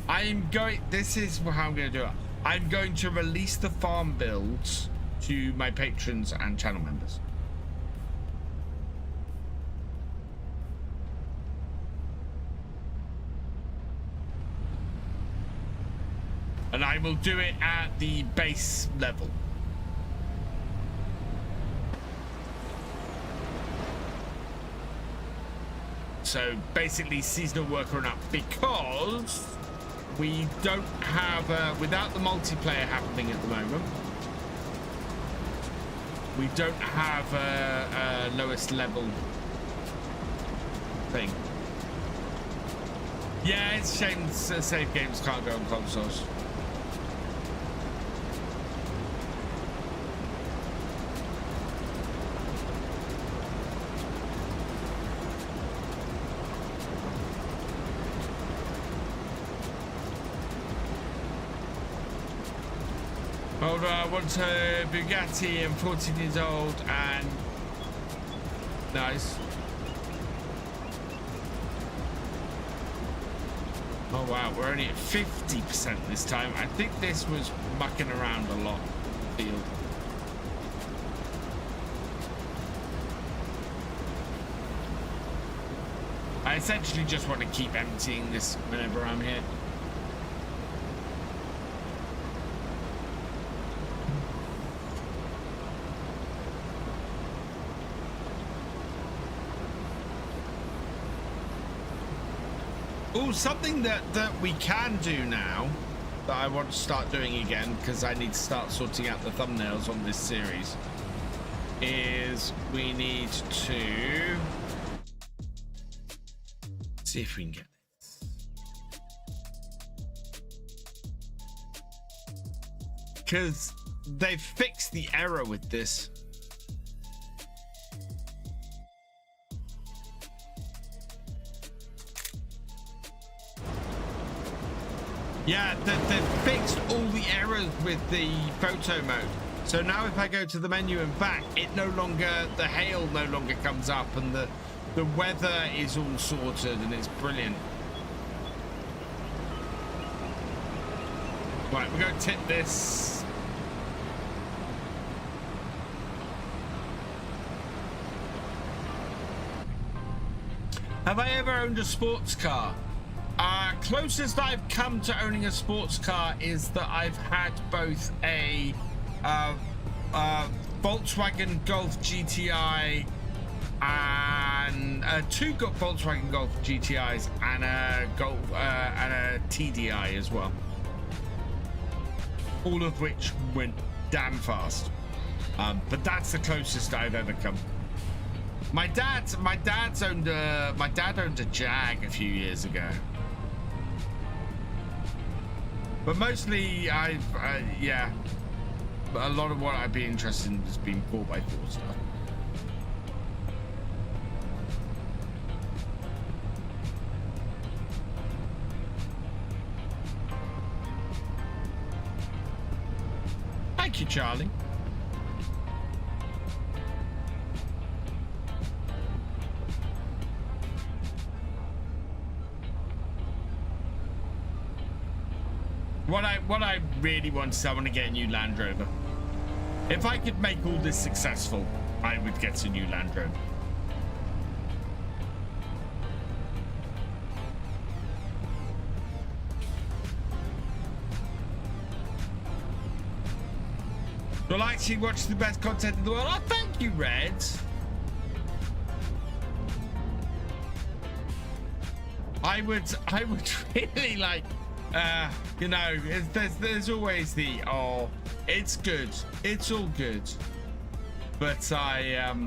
I'm going, this is how I'm going to do it. I'm going to release the farm builds to my patrons and channel members. And I will do it at the base level. So basically seasonal worker and up, because we don't have, without the multiplayer happening at the moment, we don't have a lowest level thing. Yeah, it's a shame save games can't go on consoles. Hold on, I want a Bugatti. I'm 14 years old and nice. Oh wow, we're only at 50% this time. I think this was mucking around a lot. Field. I essentially just want to keep emptying this whenever I'm here. Oh, something that we can do now that I want to start doing again, because I need to start sorting out the thumbnails on this series, is we need to see if we can get this. Because they've fixed the error with this. Yeah, they've fixed all the errors with the photo mode. So now if I go to the menu and back, it no longer, the hail no longer comes up, and the weather is all sorted, and it's brilliant. Right, we're going to tip this. Have I ever owned a sports car? Closest I've come to owning a sports car is that I've had both a Volkswagen Golf GTI and two Volkswagen Golf GTIs and a TDI as well. All of which went damn fast. But that's the closest I've ever come. My dad owned a Jag a few years ago. But mostly, yeah, a lot of what I'd be interested in has been 4x4 stuff. Thank you, Charlie. What I really want is I want to get a new Land Rover. If I could make all this successful, I would get a new Land Rover. You'll actually watch the best content in the world. Oh, thank you, Red. I would really like, you know, there's always the, oh, it's good, it's all good, but I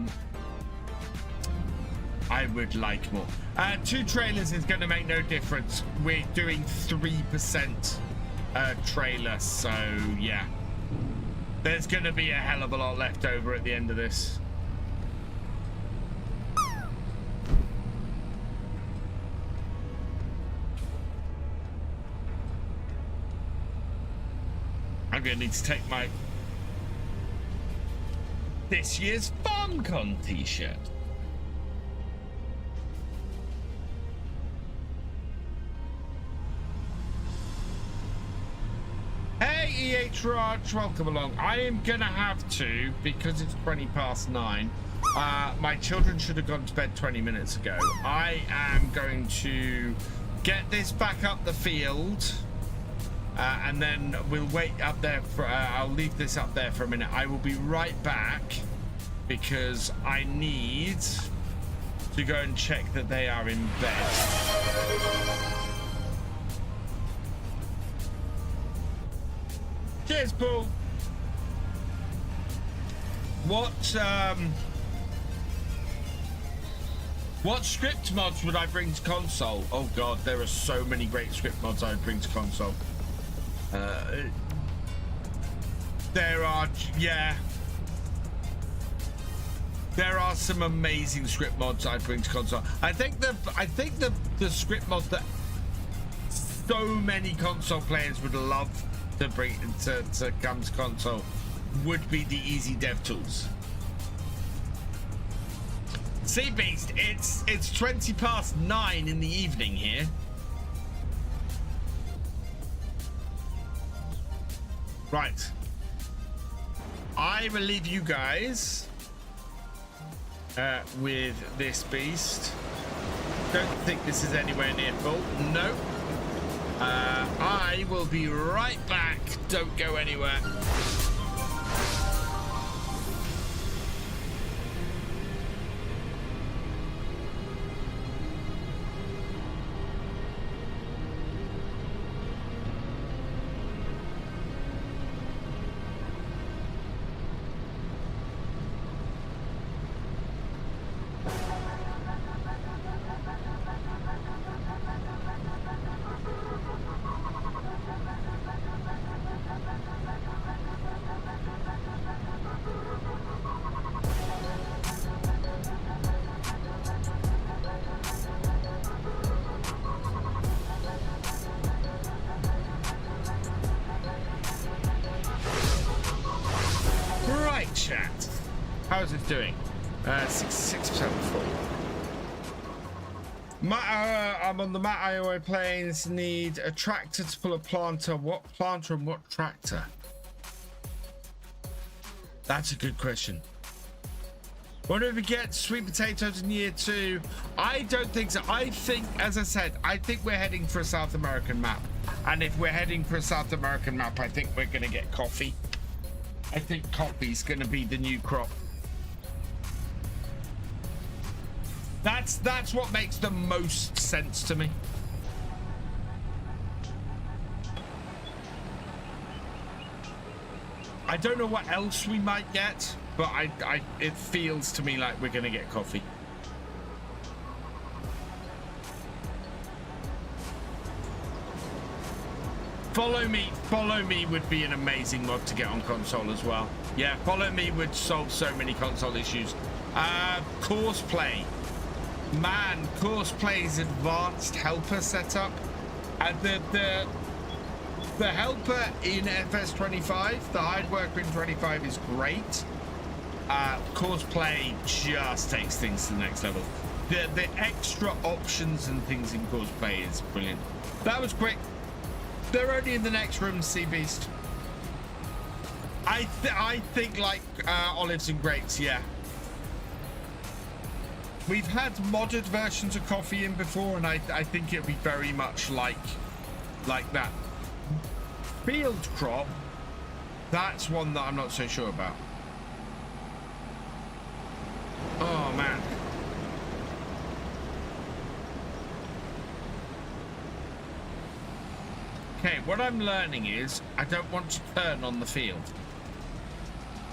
would like more. 2 trailers is going to make no difference. We're doing 3% trailer, so yeah, there's going to be a hell of a lot left over at the end of this. I'm gonna need to take my this year's FarmCon t-shirt. Raj, welcome along. I am gonna have to, because it's 20 past 9. My children should have gone to bed 20 minutes ago. I am going to get this back up the field, and then we'll wait up there for, I'll leave this up there for a minute. I will be right back because I need to go and check that they are in bed. Cheers, Paul. What script mods would I bring to console? Oh god, there are so many great script mods I would bring to console. There are, yeah. There are some amazing script mods I'd bring to console. I think the script mod that so many console players would love to bring to come to console would be the easy dev tools. Sea Beast, it's 20 past 9 in the evening here. Right. I will leave you guys with this beast. Don't think this is anywhere near full. No. I will be right back. Don't go anywhere. How's it doing? 66% full. I'm on the Matt Iowa plains. Need a tractor to pull a planter. What planter and what tractor? That's a good question. Wonder if we get sweet potatoes in year 2? I don't think so. I think, as I said, I think we're heading for a South American map. And if we're heading for a South American map, I think we're going to get coffee. I think coffee's going to be the new crop. That's what makes the most sense to me. I don't know what else we might get, but it feels to me like we're going to get coffee. Follow me would be an amazing mod to get on console as well. Yeah, follow me would solve so many console issues. Courseplay. Man, Courseplay's advanced helper setup. The helper in FS25, the hide worker in 25 is great. Courseplay just takes things to the next level. The extra options and things in Courseplay is brilliant. That was quick. They're only in the next room, Sea Beast. I think like olives and grapes, yeah. We've had modded versions of coffee in before, and I think it'll be very much like that. Field crop, that's one that I'm not so sure about. Oh man. Okay, what I'm learning is I don't want to turn on the field.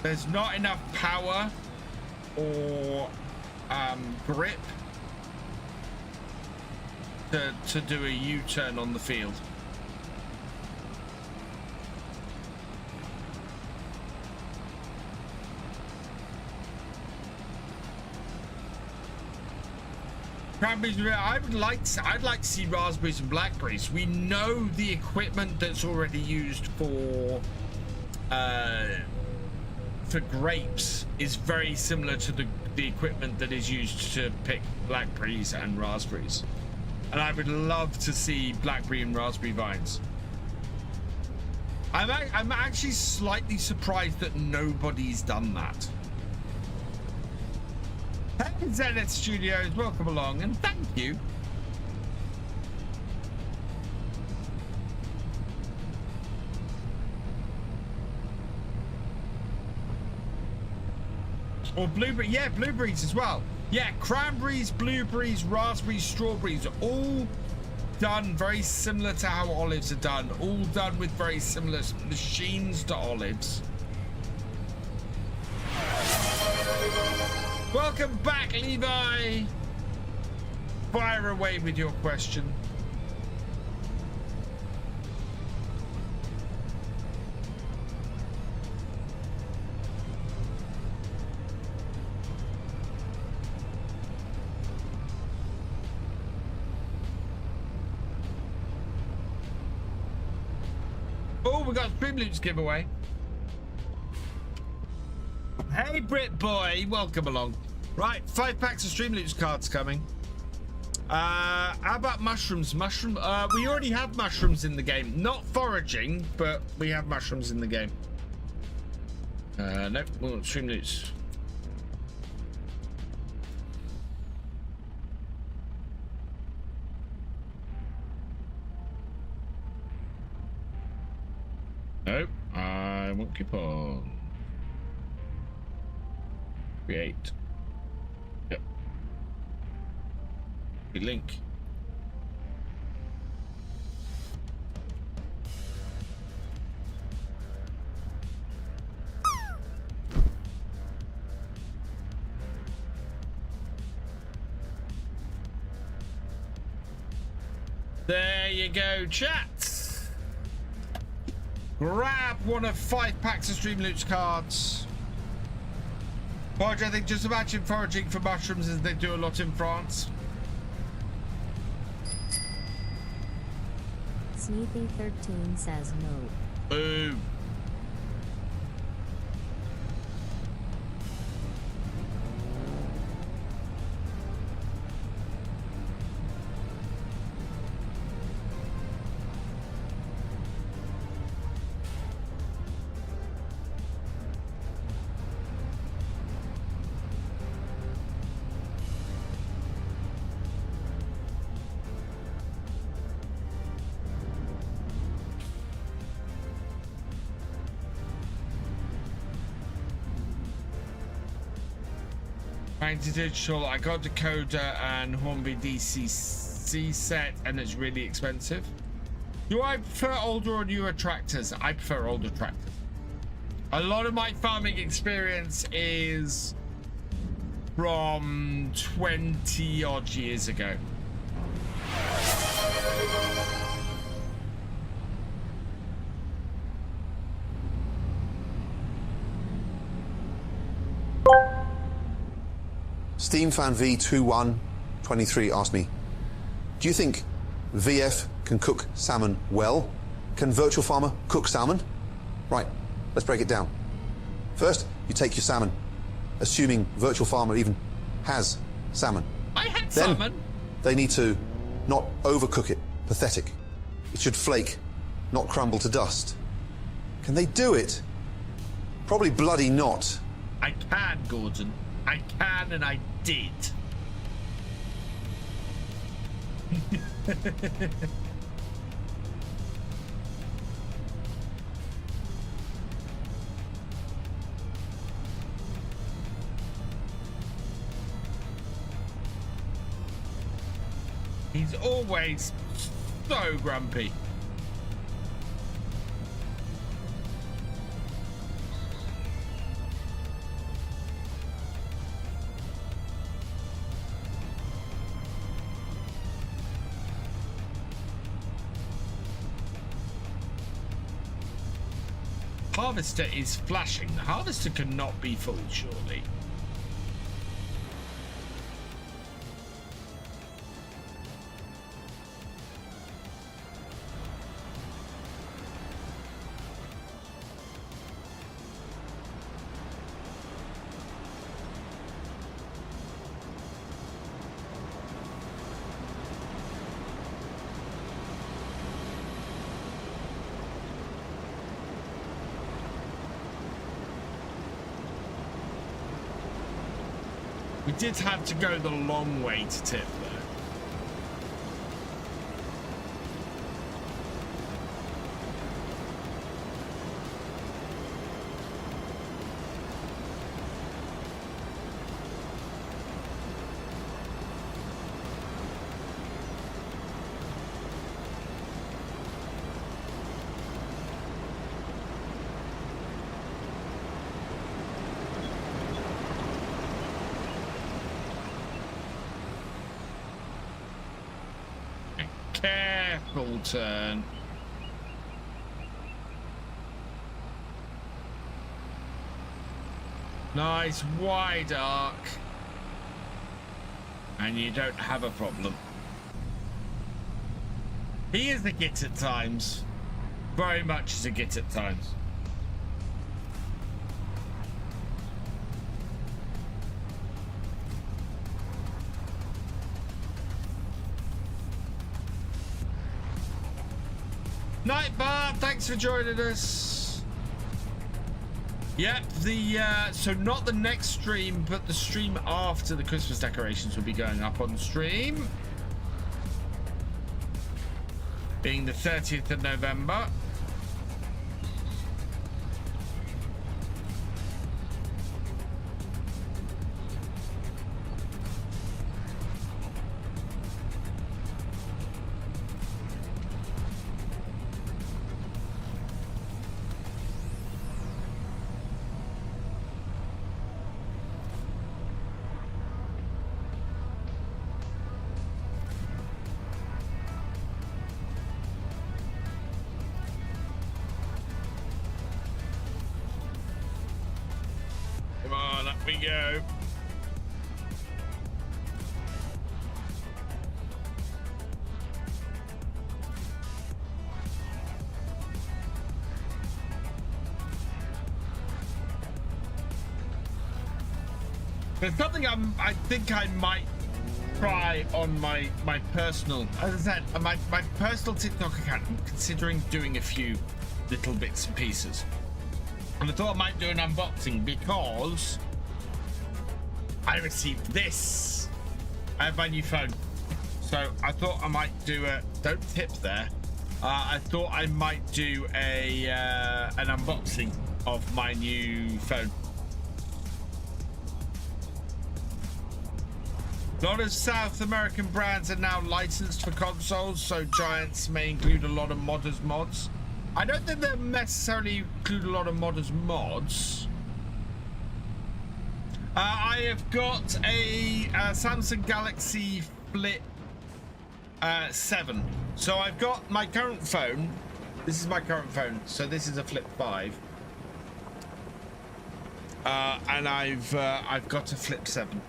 There's not enough power or grip to do a U-turn on the field. Cranberries, I'd like to see raspberries and blackberries. We know the equipment that's already used for grapes is very similar to the equipment that is used to pick blackberries and raspberries. And I would love to see blackberry and raspberry vines. I'm actually slightly surprised that nobody's done that. Hey, Zenith Studios, welcome along, and thank you. Or blueberry, yeah, blueberries as well. Yeah, cranberries, blueberries, raspberries, strawberries, all done very similar to how olives are done. All done with very similar machines to olives. Welcome back, Levi. Fire away with your question. Oh, we got Streamloots giveaway. Hey, Brit boy, welcome along. Right, 5 packs of Streamloots cards coming. How about mushrooms? We already have mushrooms in the game. Not foraging, but we have mushrooms in the game. Nope, we want Streamloots. Nope, I want coupon. Create. Yep. Link. There you go, chat. Grab one of 5 packs of Streamloots cards. Forage, I think, just imagine foraging for mushrooms as they do a lot in France. Sneethy13 says no. Boom. Digital, I got Decoder and Hornby DCC set, and it's really expensive. Do I prefer older or newer tractors? I prefer older tractors. A lot of my farming experience is from 20 odd years ago. Steamfan V2123 asked me, do you think VF can cook salmon well? Can Virtual Farmer cook salmon? Right, let's break it down. First, you take your salmon, assuming Virtual Farmer even has salmon. I had then salmon. They need to not overcook it. Pathetic. It should flake, not crumble to dust. Can they do it? Probably bloody not. I can, Gordon. I can, and I did. He's always so grumpy. Harvester is flashing. The harvester cannot be full, surely. We did have to go the long way to tip though. Careful turn. Nice wide arc. And you don't have a problem. He is a git at times. Very much is a git at times. Night Bar, thanks for joining us. Yep, so not the next stream, but the stream after the Christmas decorations will be going up on stream. Being the 30th of November. We go. There's something I think I might try on my personal, as I said, my personal TikTok account. I'm considering doing a few little bits and pieces, and I thought I might do an unboxing because I received this. I have my new phone, so I thought I might do a don't tip there. I thought I might do an unboxing of my new phone. A lot of South American brands are now licensed for consoles, so giants may include a lot of modders mods. I don't think they'll necessarily include a lot of modders mods. I have got a Samsung Galaxy Flip 7. So I've got my current phone. This is my current phone. So this is a Flip 5. And I've got a Flip 7.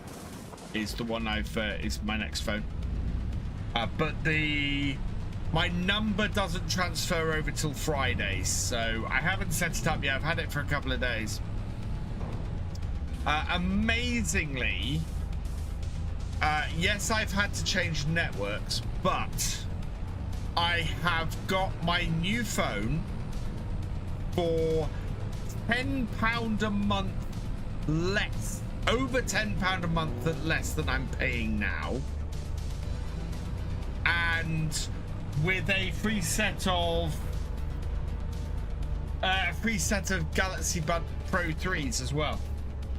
Is the one is my next phone. But my number doesn't transfer over till Friday, so I haven't set it up yet. I've had it for a couple of days. Amazingly, yes, I've had to change networks, but I have got my new phone for £10 a month less, over £10 a month less than I'm paying now, and with a free set of Galaxy Bud Pro 3s as well.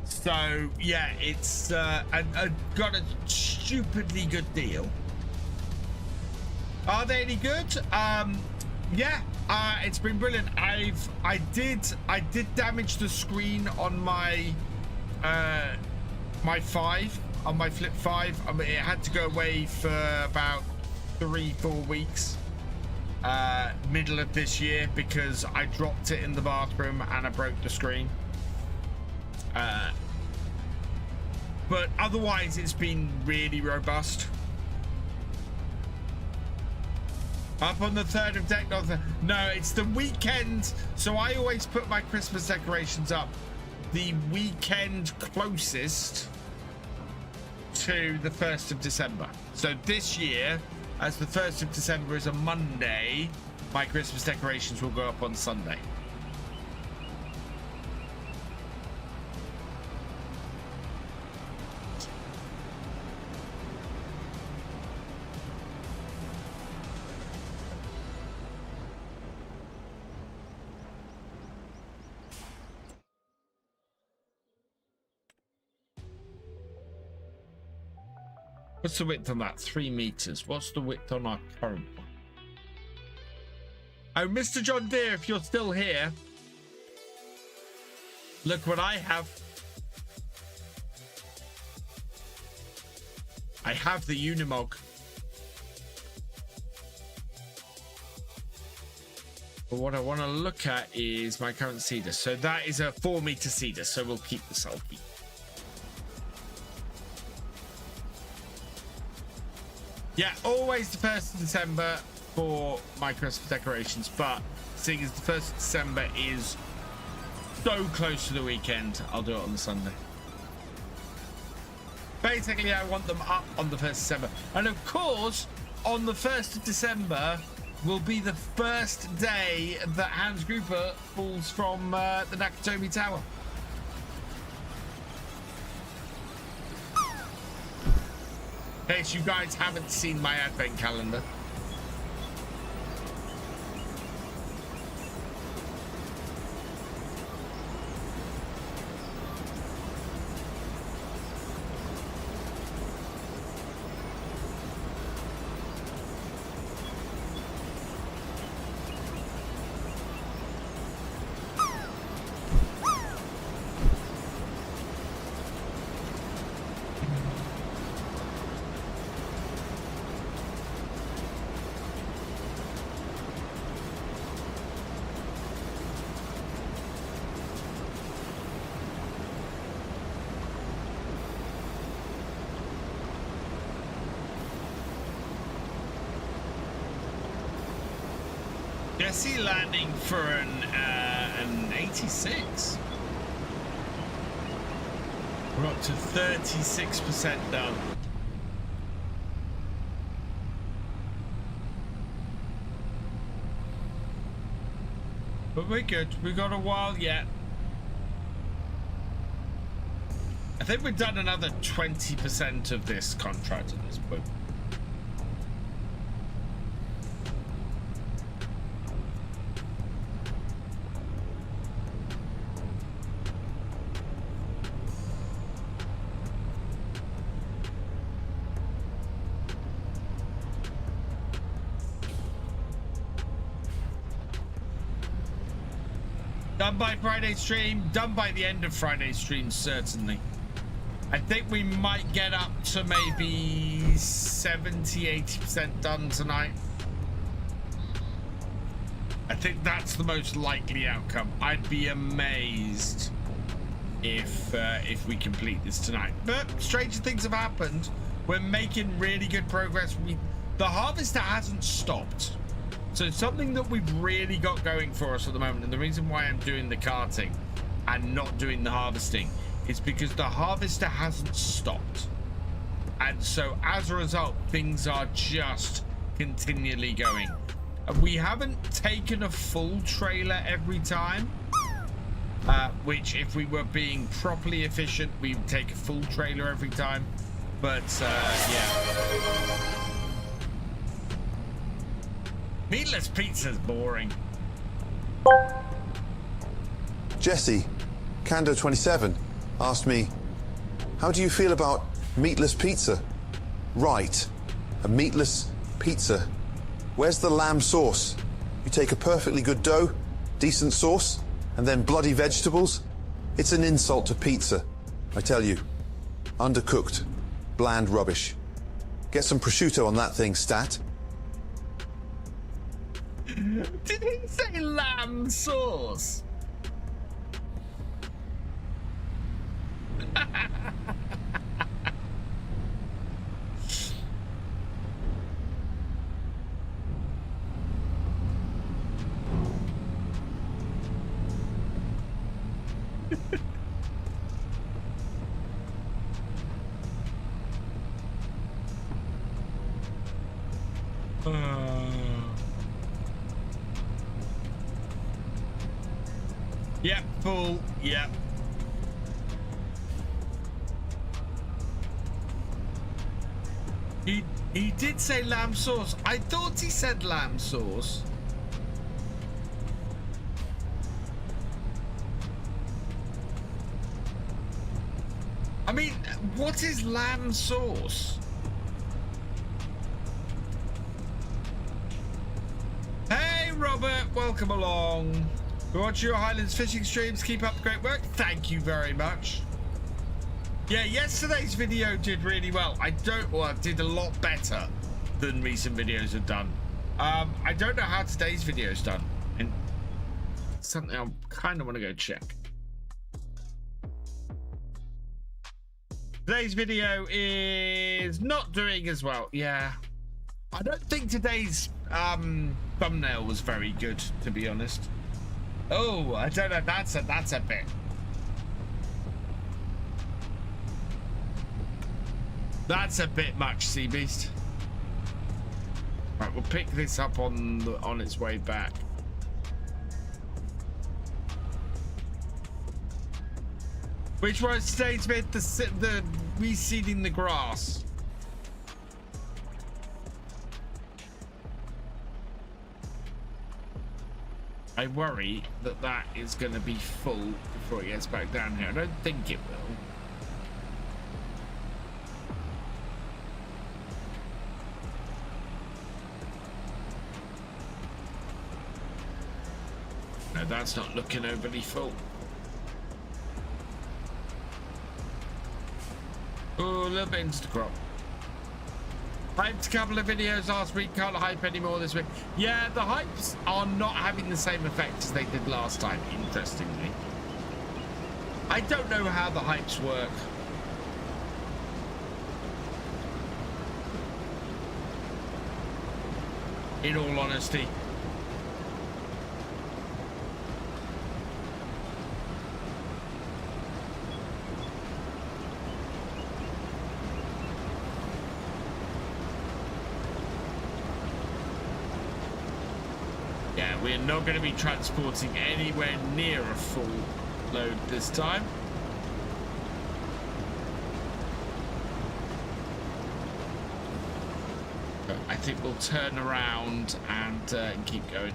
So yeah, it's I got a stupidly good deal. Are they any good? Yeah, it's been brilliant. I did damage the screen on my my Flip 5. I mean, it had to go away for about 3-4 weeks, middle of this year, because I dropped it in the bathroom and I broke the screen. But otherwise it's been really robust. Up on the 3rd of deck, no, it's the weekend. So I always put my Christmas decorations up the weekend closest to the 1st of December. So this year, as the 1st of December is a Monday, my Christmas decorations will go up on Sunday. What's the width on that? 3 meters. What's the width on our current one? Oh, Mr. John Deere, if you're still here, look what I have. I have the Unimog. But what I want to look at is my current seeder. So that is a 4 meter seeder. So we'll keep the sulky. Yeah, always the 1st of December for my Christmas decorations. But seeing as the 1st of December is so close to the weekend, I'll do it on the Sunday. Basically, I want them up on the 1st of December. And of course, on the 1st of December will be the first day that Hans Gruber falls from the Nakatomi Tower. In case you guys haven't seen my advent calendar. Jesse landing for an 86. We're up to 36% done. But we're good. We've got a while yet. I think we've done another 20% of this contract at this point. Done by Friday stream, done by the end of Friday stream, certainly. I think we might get up to maybe 70-80% done tonight. I think that's the most likely outcome. I'd be amazed if we complete this tonight. But stranger things have happened. We're making really good progress. The harvester hasn't stopped. So it's something that we've really got going for us at the moment. And the reason why I'm doing the carting and not doing the harvesting is because the harvester hasn't stopped. And so as a result, things are just continually going. We haven't taken a full trailer every time, which if we were being properly efficient, we would take a full trailer every time. But yeah. Meatless pizza's boring. Jesse, Kando27, asked me, how do you feel about meatless pizza? Right, a meatless pizza. Where's the lamb sauce? You take a perfectly good dough, decent sauce, and then bloody vegetables? It's an insult to pizza, I tell you. Undercooked, bland rubbish. Get some prosciutto on that thing, stat. Did he say lamb sauce? Yep, full, yep. He did say lamb sauce. I thought he said lamb sauce. I mean, what is lamb sauce? welcome along. We watch your Highlands fishing streams. Keep up the great work. Thank you very much. Yeah, yesterday's video did really well. Did a lot better than recent videos have done. I don't know how today's video's done, and something I kind of want to go check. Today's video is not doing as well. Yeah, I don't think today's thumbnail was very good, to be honest. Oh, I don't know. That's a bit. That's a bit much, Sea Beast. Right, we'll pick this up on its way back. Which was today's bit? The reseeding the grass. I worry that that is going to be full before it gets back down here. I don't think it will. No, that's not looking overly full. Oh, a little bit into the crop. Hyped a couple of videos last week, can't hype anymore this week. Yeah, the hypes are not having the same effect as they did last time, interestingly. I don't know how the hypes work. In all honesty. We're not going to be transporting anywhere near a full load this time. But I think we'll turn around and keep going.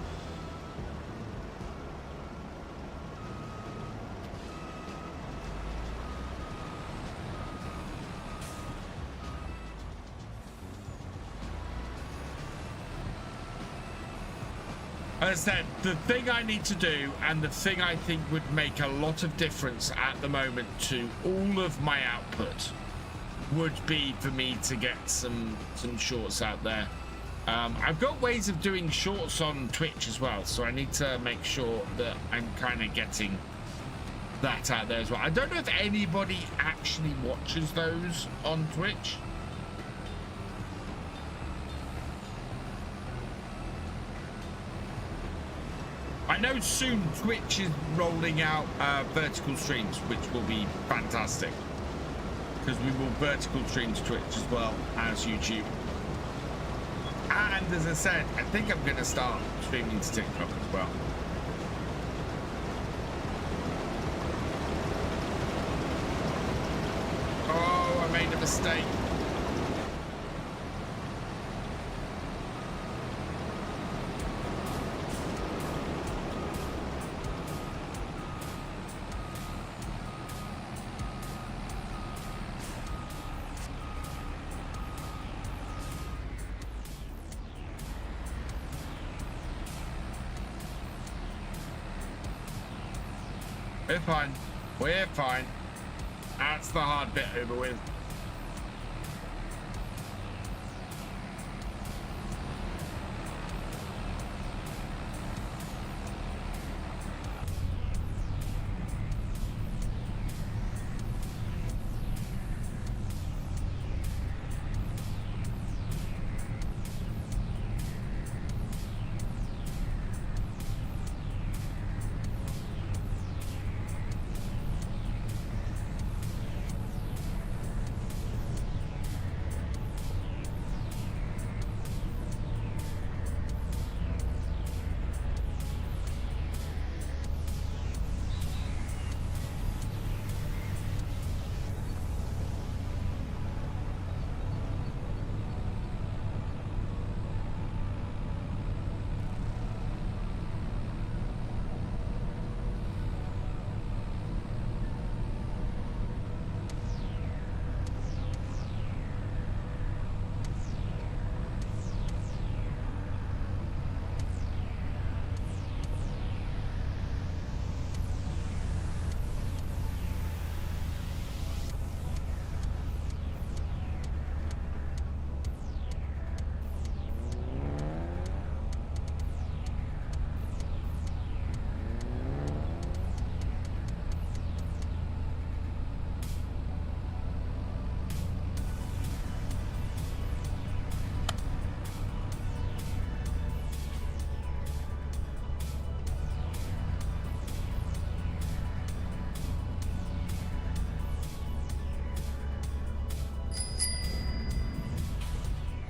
As I said, the thing I need to do, and the thing I think would make a lot of difference at the moment to all of my output, would be for me to get some shorts out there. I've got ways of doing shorts on Twitch as well, so I need to make sure that I'm kind of getting that out there as well. I don't know if anybody actually watches those on Twitch. I know soon Twitch is rolling out vertical streams, which will be fantastic, because we will vertical stream to Twitch as well as YouTube. And as I said, I think I'm going to start streaming to TikTok as well. Oh, I made a mistake. We're fine. We're fine. That's the hard bit over with.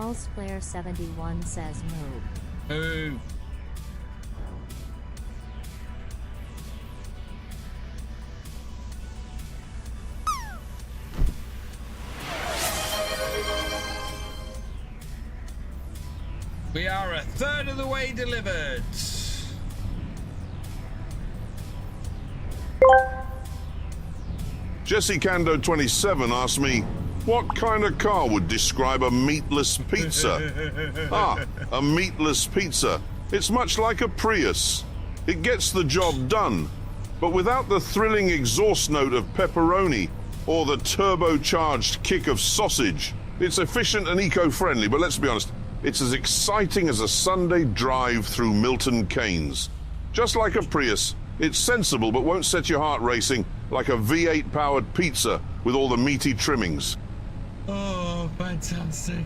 Elseflare71 says no. Ooh. We are a third of the way delivered. Jesse Cando 27 asked me, what kind of car would describe a meatless pizza? Ah, a meatless pizza. It's much like a Prius. It gets the job done, but without the thrilling exhaust note of pepperoni or the turbocharged kick of sausage. It's efficient and eco-friendly, but let's be honest, it's as exciting as a Sunday drive through Milton Keynes. Just like a Prius, it's sensible but won't set your heart racing like a V8 powered pizza with all the meaty trimmings. Oh, fantastic.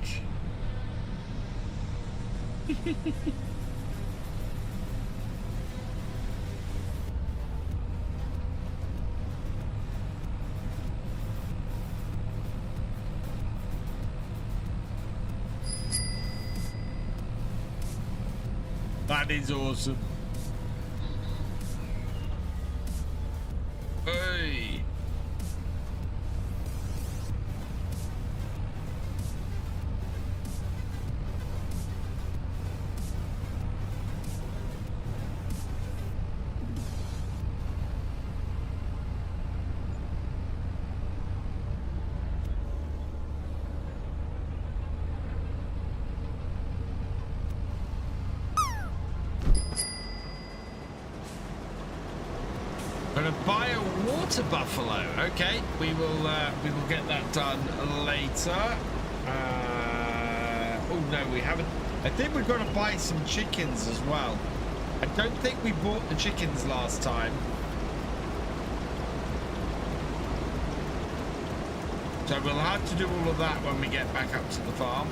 That is awesome. Hey. Gonna buy a water buffalo. Okay, we will get that done later. Oh no, we haven't. I think we've got to buy some chickens as well. I don't think we bought the chickens last time. So we'll have to do all of that when we get back up to the farm.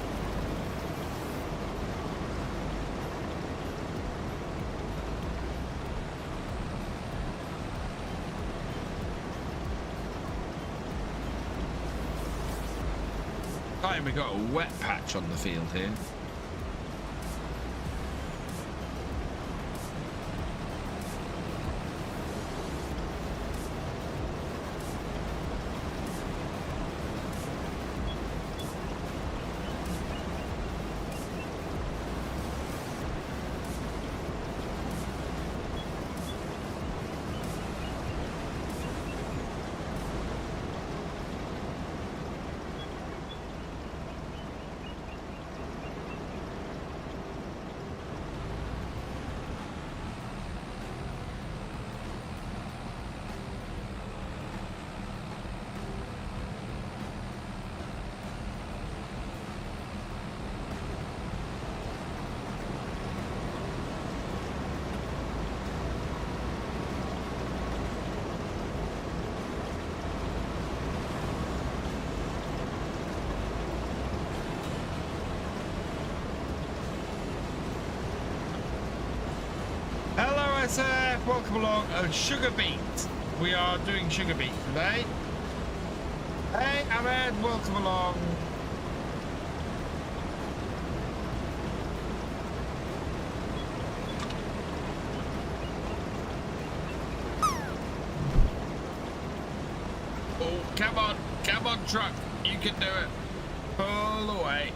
We got a wet patch on the field here. Welcome along. Sugar beet. We are doing sugar beet today. Hey, Ahmed, welcome along. Oh, come on, truck. You can do it. Pull away.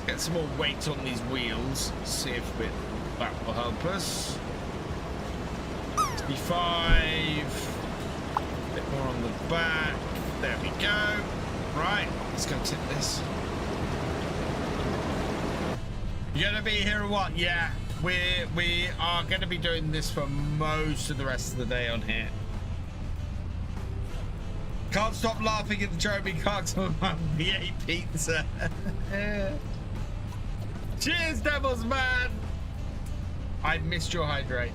Get some more weight on these wheels. See if that will help us. 65. A bit more on the back. There we go. Right, let's go tip this. You gonna be here or what? Yeah, we are gonna be doing this for most of the rest of the day on here. Can't stop laughing at the Jeremy Clarkson V8 pizza. Cheers, Devils, man. I missed your hydrate.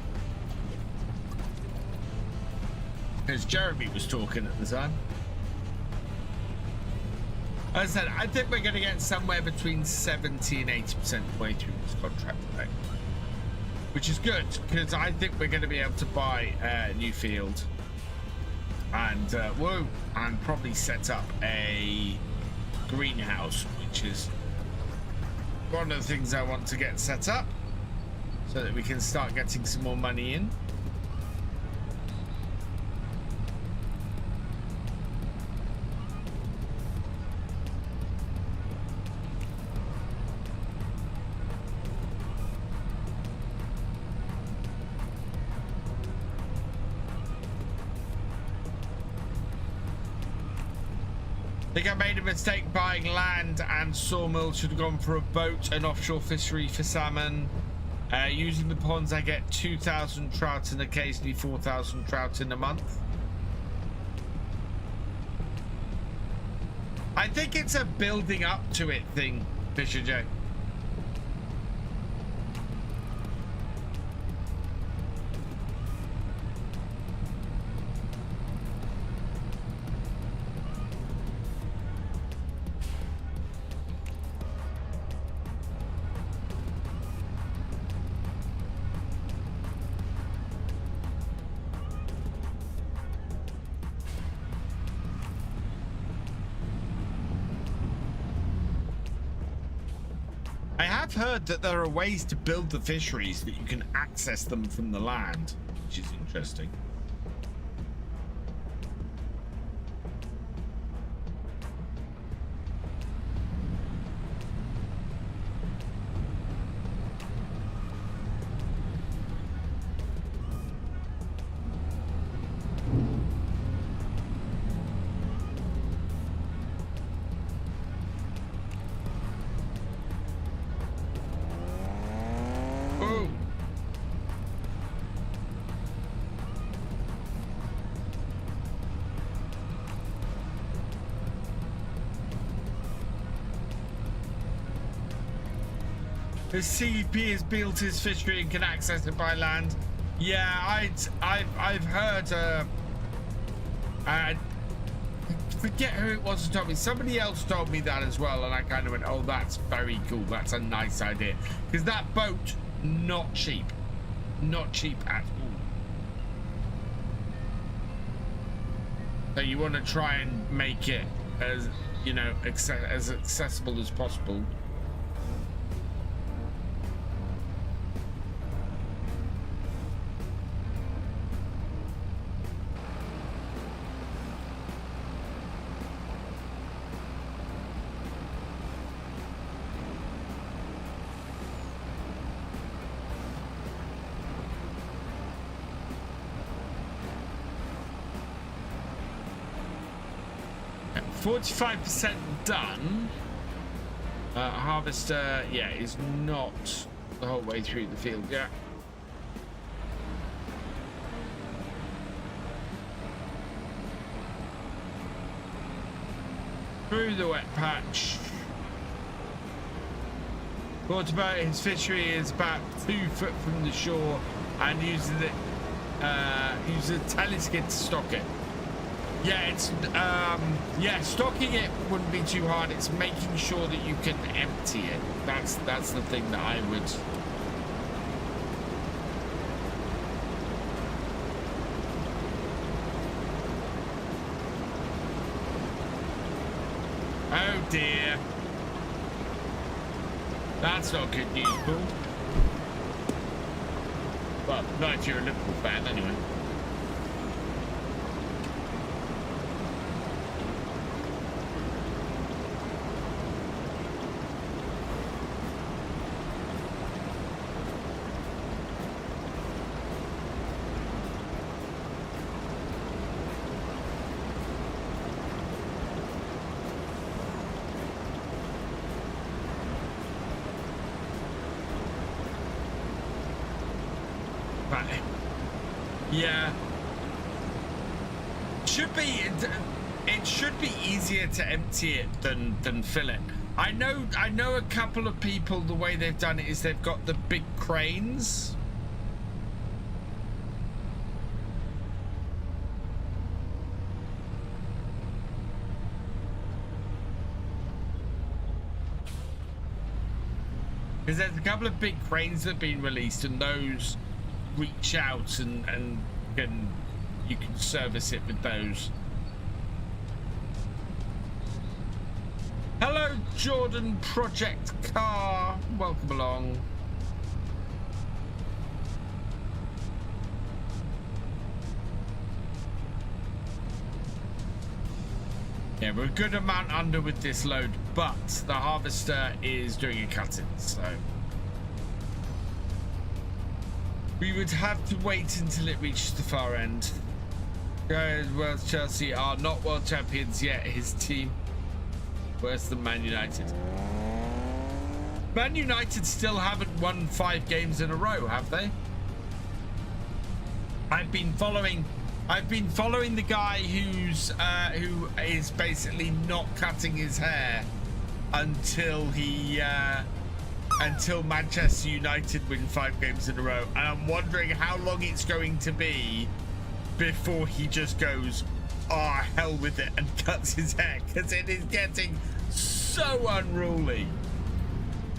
Because Jeremy was talking at the time. As I said, I think we're going to get somewhere between 70 and 80% of the way through this contract today. Which is good, because I think we're going to be able to buy a new field. And, and probably set up a greenhouse, which is one of the things I want to get set up so that we can start getting some more money in. I think I made a mistake buying land and sawmill. Should have gone for a boat and offshore fishery for salmon. Using the ponds, I get 2,000 trout and occasionally 4,000 trout in a month. I think it's a building up to it thing, Thefisherj. I've heard that there are ways to build the fisheries that you can access them from the land, which is interesting. The CEP has built his fishery and can access it by land. Yeah, I've heard. I forget who it was who told me. Somebody else told me that as well, and I kind of went, "Oh, that's very cool. That's a nice idea." Because that boat, not cheap at all. So you want to try and make it as, you know, as accessible as possible. At 45% done. Harvester, yeah, is not the whole way through the field yet. Through the wet patch. Thought about his fishery is about 2 foot from the shore and uses a teleskid to stock it. Yeah, it's yeah, stocking it wouldn't be too hard. It's making sure that you can empty it. That's the thing that I would. Oh dear. That's not good news, Paul. Well, not if you're a Liverpool fan, anyway. Yeah, it should be easier to empty it than fill it. I know a couple of people, the way they've done it is they've got the big cranes. Because there's a couple of big cranes that have been released, and those reach out and you can service it with those. Hello, Jordan Project Car. Welcome along. Yeah, we're a good amount under with this load, but the harvester is doing a cut-in, so we would have to wait until it reaches the far end. Guys, World Chelsea are not world champions yet. His team worse than Man United. Man United still haven't won 5 games in a row, have they? I've been following the guy who is basically not cutting his hair until Manchester United win 5 games in a row, and I'm wondering how long it's going to be before he just goes, oh, hell with it, and cuts his hair, because it is getting so unruly.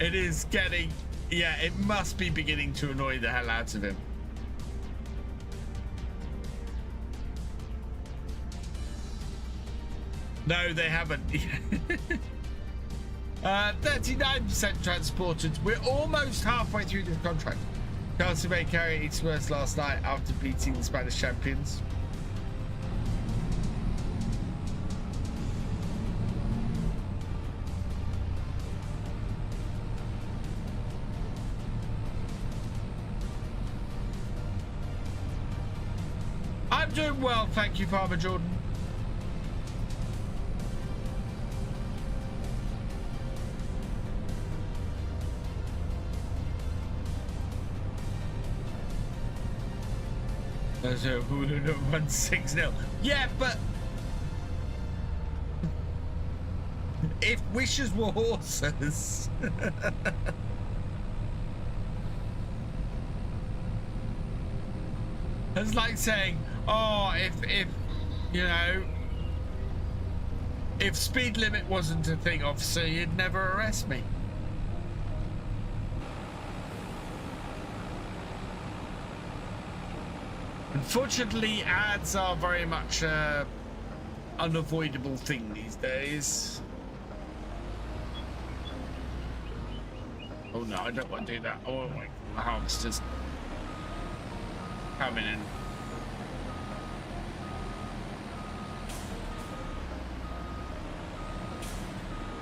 It is getting, yeah, it must be beginning to annoy the hell out of him. No, they haven't. 39% transported. We're almost halfway through this contract. Chelsea made carry its worst last night after beating the Spanish champions. I'm doing well, thank you, Farmer Jordan. So who would have won 6-0? Yeah, but if wishes were horses. It's like saying, oh, if you know, if speed limit wasn't a thing, officer, you'd never arrest me. Unfortunately, ads are very much an unavoidable thing these days. Oh no, I don't want to do that. Oh my, the harvester's coming in.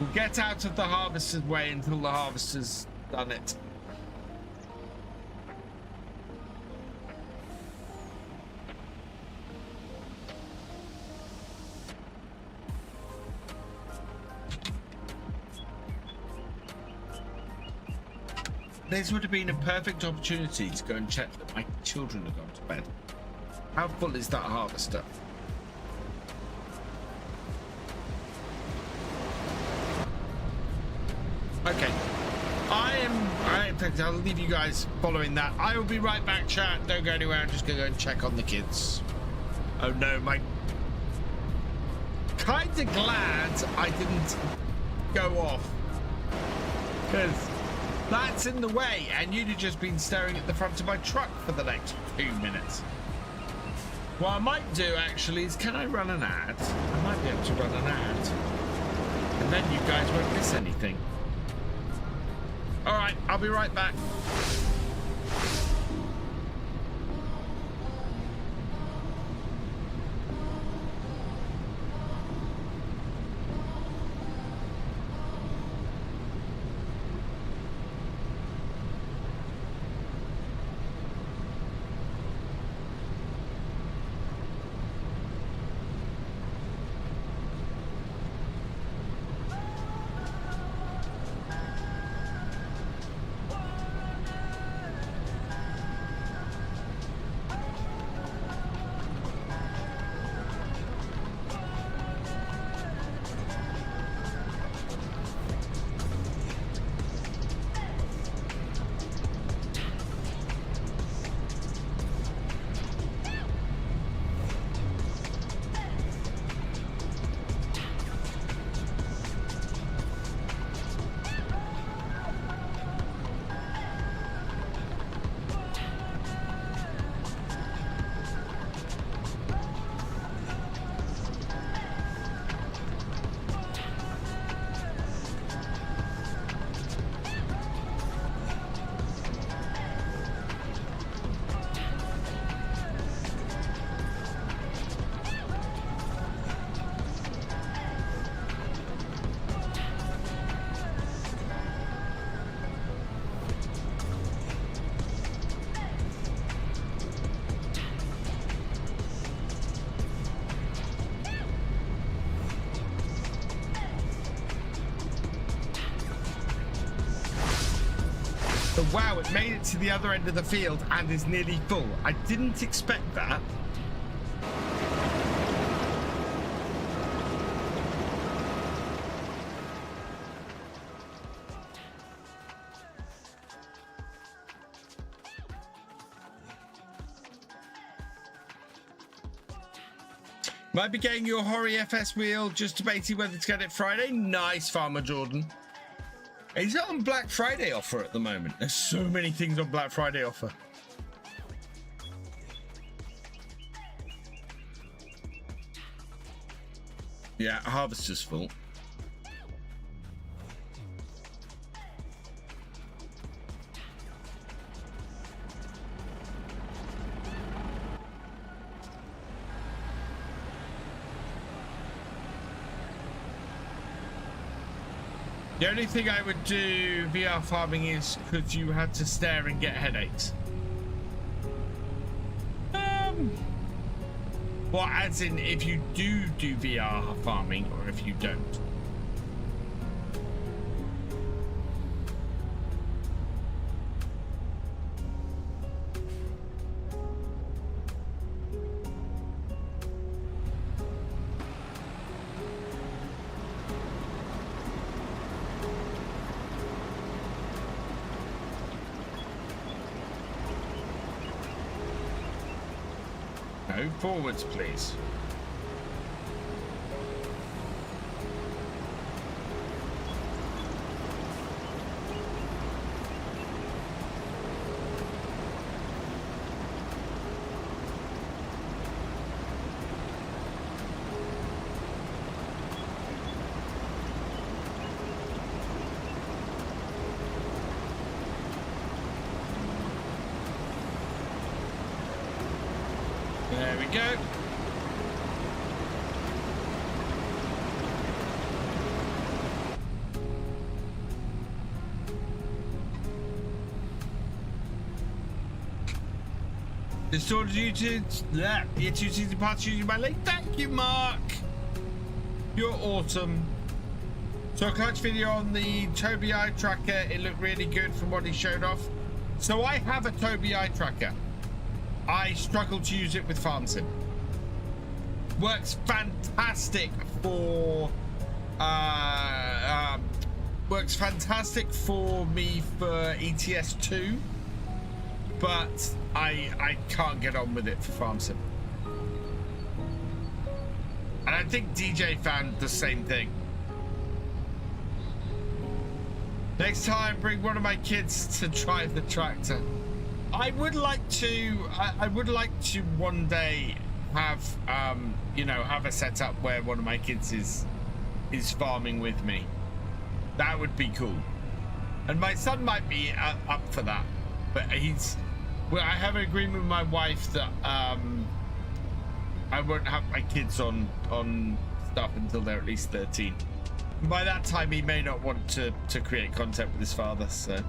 We'll get out of the harvester's way until the harvester's done it. This would have been a perfect opportunity to go and check that my children have gone to bed. How full is that harvester? Okay. In fact, I'll leave you guys following that. I will be right back, chat. Don't go anywhere. I'm just going to go and check on the kids. Oh no, my... Kinda glad I didn't go off. Because... that's in the way, and you'd have just been staring at the front of my truck for the next 2 minutes. What I might do, actually, is can I run an ad? I might be able to run an ad. And then you guys won't miss anything. All right, I'll be right back. wow, it made it to the other end of the field and is nearly full. I didn't expect that. Might be getting your Hori FS wheel, just debating whether to get it Friday. Nice, Farmer Jordan. Is it on Black Friday offer at the moment? There's so many things on Black Friday offer. Yeah, Harvester's full. The only thing I would do VR farming is because you had to stare and get headaches. Well, as in if you do VR farming or if you don't. Forwards, please. There we go. This order you to you're too season parts using my link. Thank you, Mark. You're awesome. So a clutch video on the Tobii eye tracker. It looked really good from what he showed off. So I have a Tobii eye tracker. I struggle to use it with FarmSim. Works fantastic for me for ETS2, but I can't get on with it for FarmSim. And I think DJ found the same thing. Next time, bring one of my kids to drive the tractor. I would like to one day have you know, have a setup where one of my kids is farming with me. That would be cool. And my son might be up for that, but I have an agreement with my wife that I won't have my kids on stuff until they're at least 13. And by that time he may not want to create content with his father, so.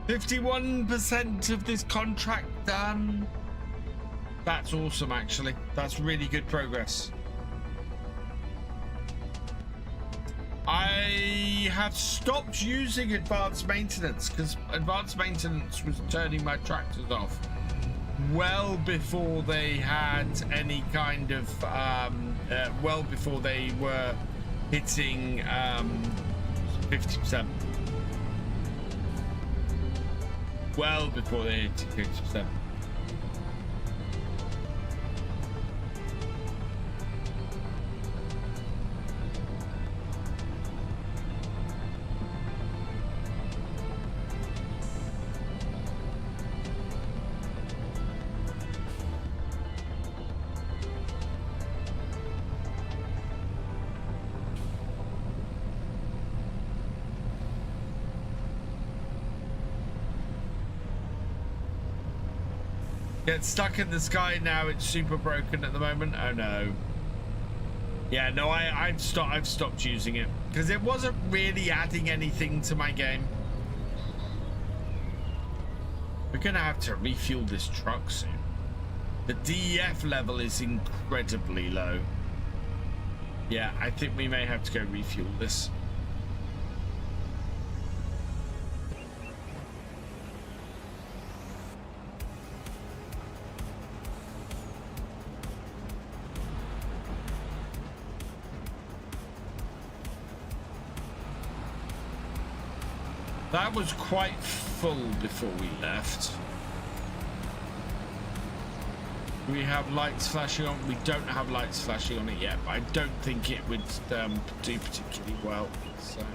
51% of this contract done. That's awesome, actually. That's really good progress. I have stopped using advanced maintenance because advanced maintenance was turning my tractors off well before they had any kind of well before they were hitting 50%. Well before they hit 50%. Get stuck in the sky now. It's super broken at the moment. Oh no. Yeah, no, I've stopped using it because it wasn't really adding anything to my game. We're gonna have to refuel this truck soon. The DEF level is incredibly low. Yeah, I think we may have to go refuel this. That was quite full before we left. We have lights flashing on. We don't have lights flashing on it yet, but I don't think it would do particularly well. So,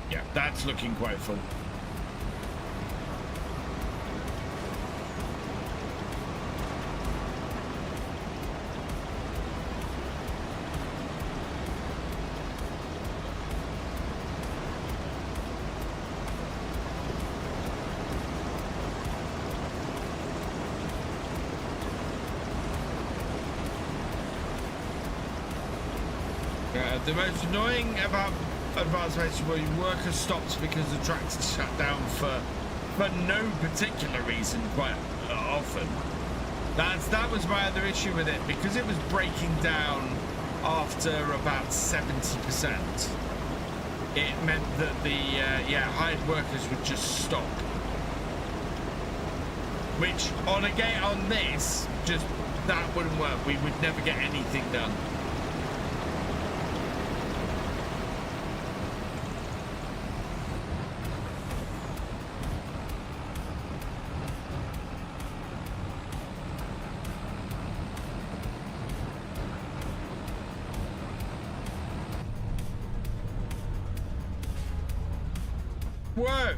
yeah, that's looking quite full. The most annoying about advanced races where worker stops because the track's shut down for no particular reason quite often. That was my other issue with it, because it was breaking down after about 70%. It meant that the hired workers would just stop. Which on a game on this, just that wouldn't work. We would never get anything done. Whoa!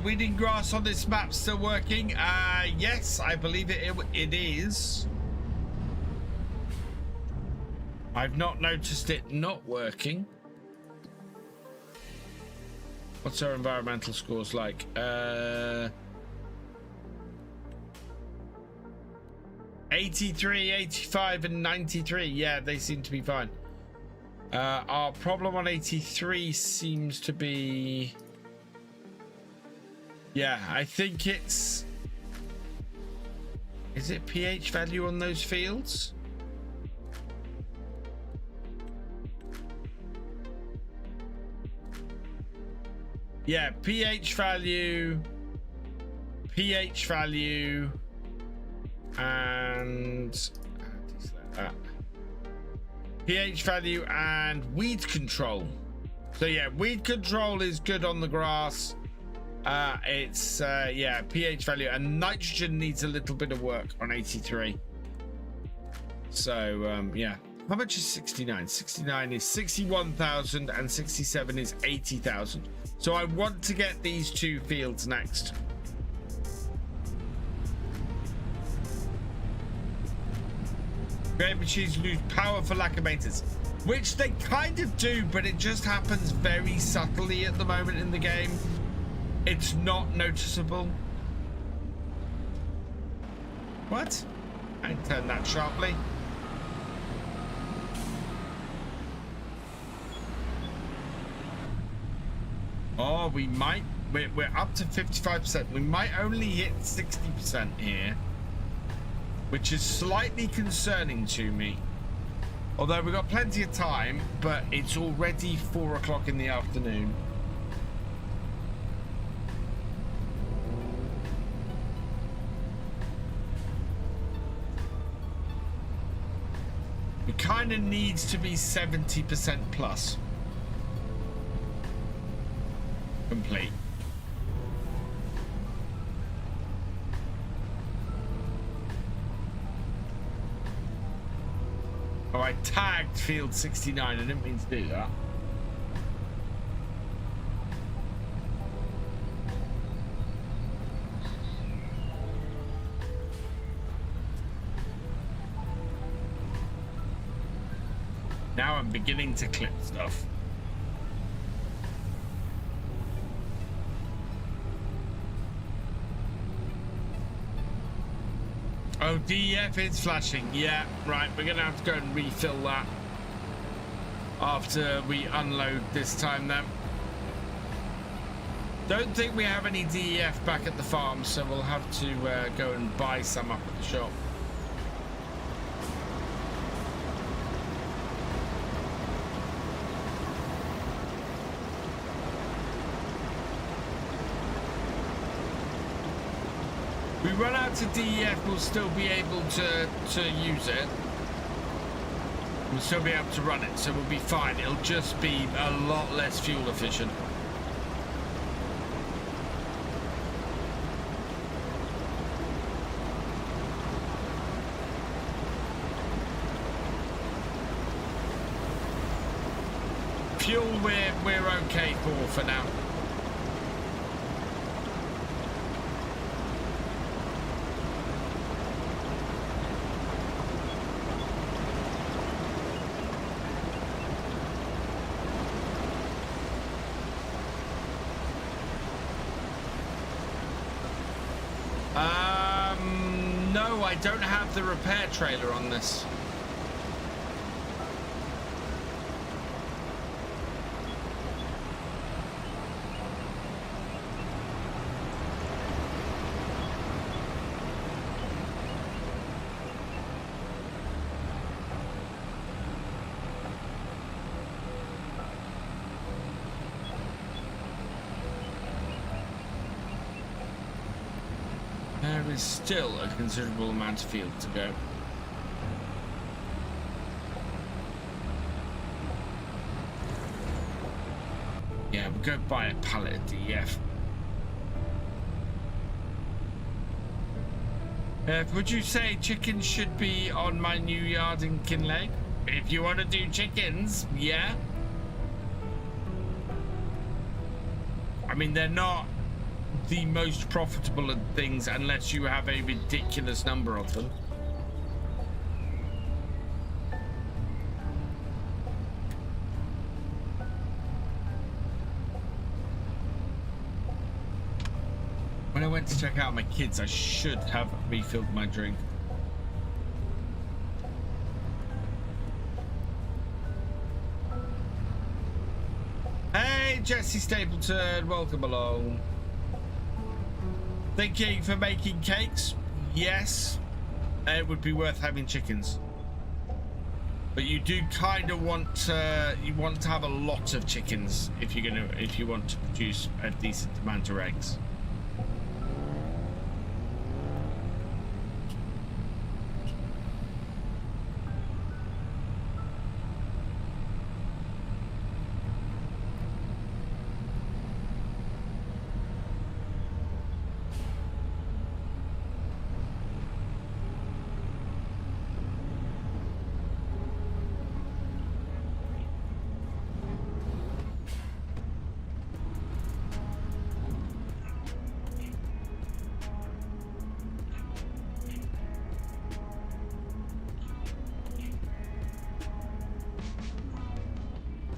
Weeding grass on this map still working? Yes, I believe it is. I've not noticed it not working. What's our environmental scores like? 83, 85, and 93. Yeah, they seem to be fine. Our problem on 83 seems to be... Yeah, I think it's... Is it pH value on those fields? Yeah, pH value, and pH value and weed control. So yeah, weed control is good on the grass. It's yeah, pH value, and nitrogen needs a little bit of work on 83. So yeah, how much is 69? 69 is 61,000 and 67 is 80,000. So I want to get these two fields next. Great machines lose power for lack of maintenance, which they kind of do, but it just happens very subtly at the moment in the game. It's not noticeable. What? I turned that sharply. Oh, we might. We're up to 55%. We might only hit 60% here, which is slightly concerning to me. Although we've got plenty of time, but it's already 4 o'clock in the afternoon. It kind of needs to be 70% plus complete. Oh, I tagged field 69. I didn't mean to do that. Now I'm beginning to clip stuff. Oh, DEF is flashing. Yeah, right. We're going to have to go and refill that after we unload this time then. Don't think we have any DEF back at the farm, so we'll have to go and buy some up at the shop. We run out of DEF, we'll still be able to use it. We'll still be able to run it, so we'll be fine. It'll just be a lot less fuel efficient. Fuel we're okay for now. No, I don't have the repair trailer on this. There is still a considerable amount of field to go. Yeah, we'll go buy a pallet of DEF. Would you say chickens should be on my new yard in Kinley? If you want to do chickens, yeah. I mean, they're not the most profitable of things unless you have a ridiculous number of them. When I went to check out my kids, I should have refilled my drink. Hey, Jesse Stapleton, welcome along. Thinking for making cakes? Yes, it would be worth having chickens, but you do kind of want to have a lot of chickens if you want to produce a decent amount of eggs.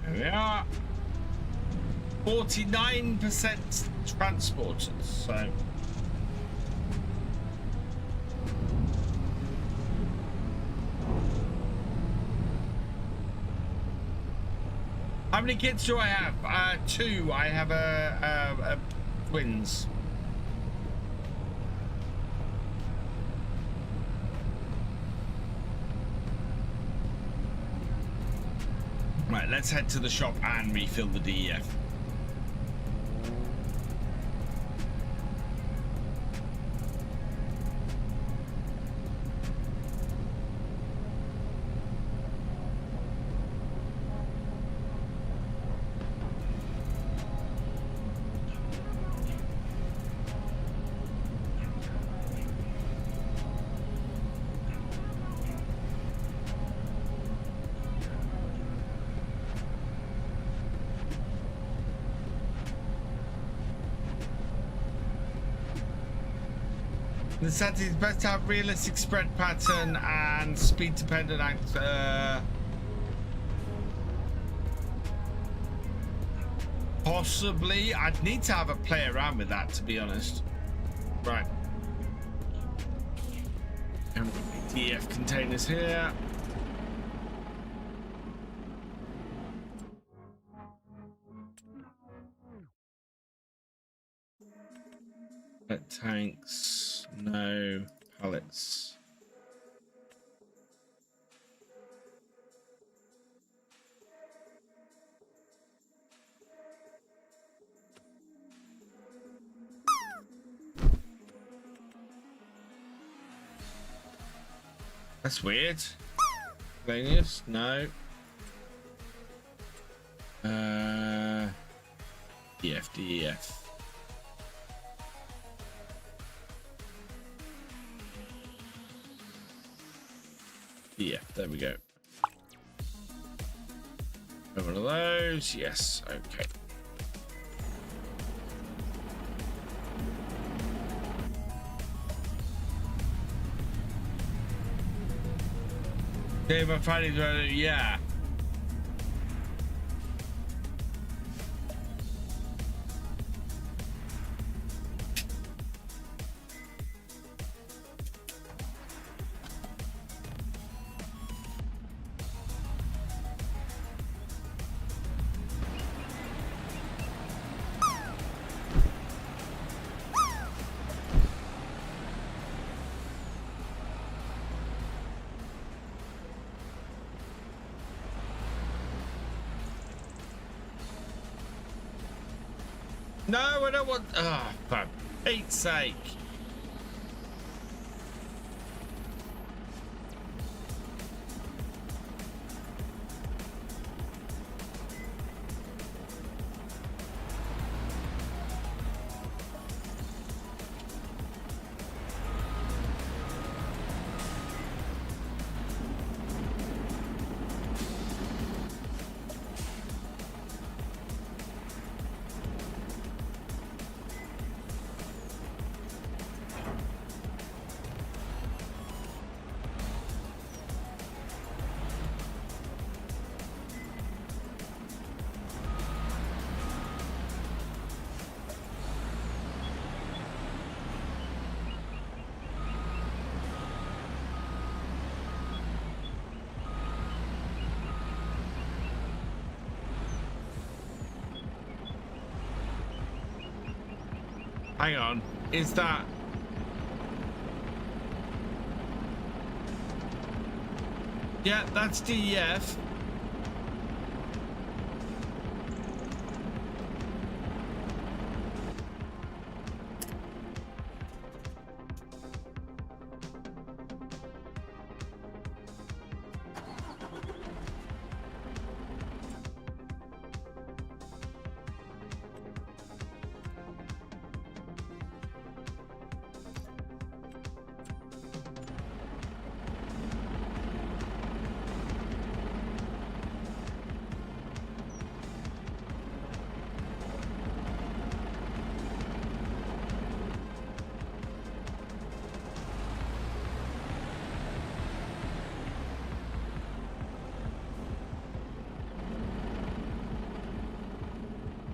There we are. 49% transporters, so. How many kids do I have? 2. I have twins. Right, let's head to the shop and refill the DEF. The settings is best to have realistic spread pattern and speed dependent possibly. I'd need to have a play around with that, to be honest. Right. And DF containers here. Tanks, no pallets. That's weird. Miscellaneous, no. DF. Yeah, there we go. One of those, yes, okay. Game of Friday, yeah. No, I don't want. Ah, oh, for Pete's sake. Hang on, is that... Yeah, that's DEF.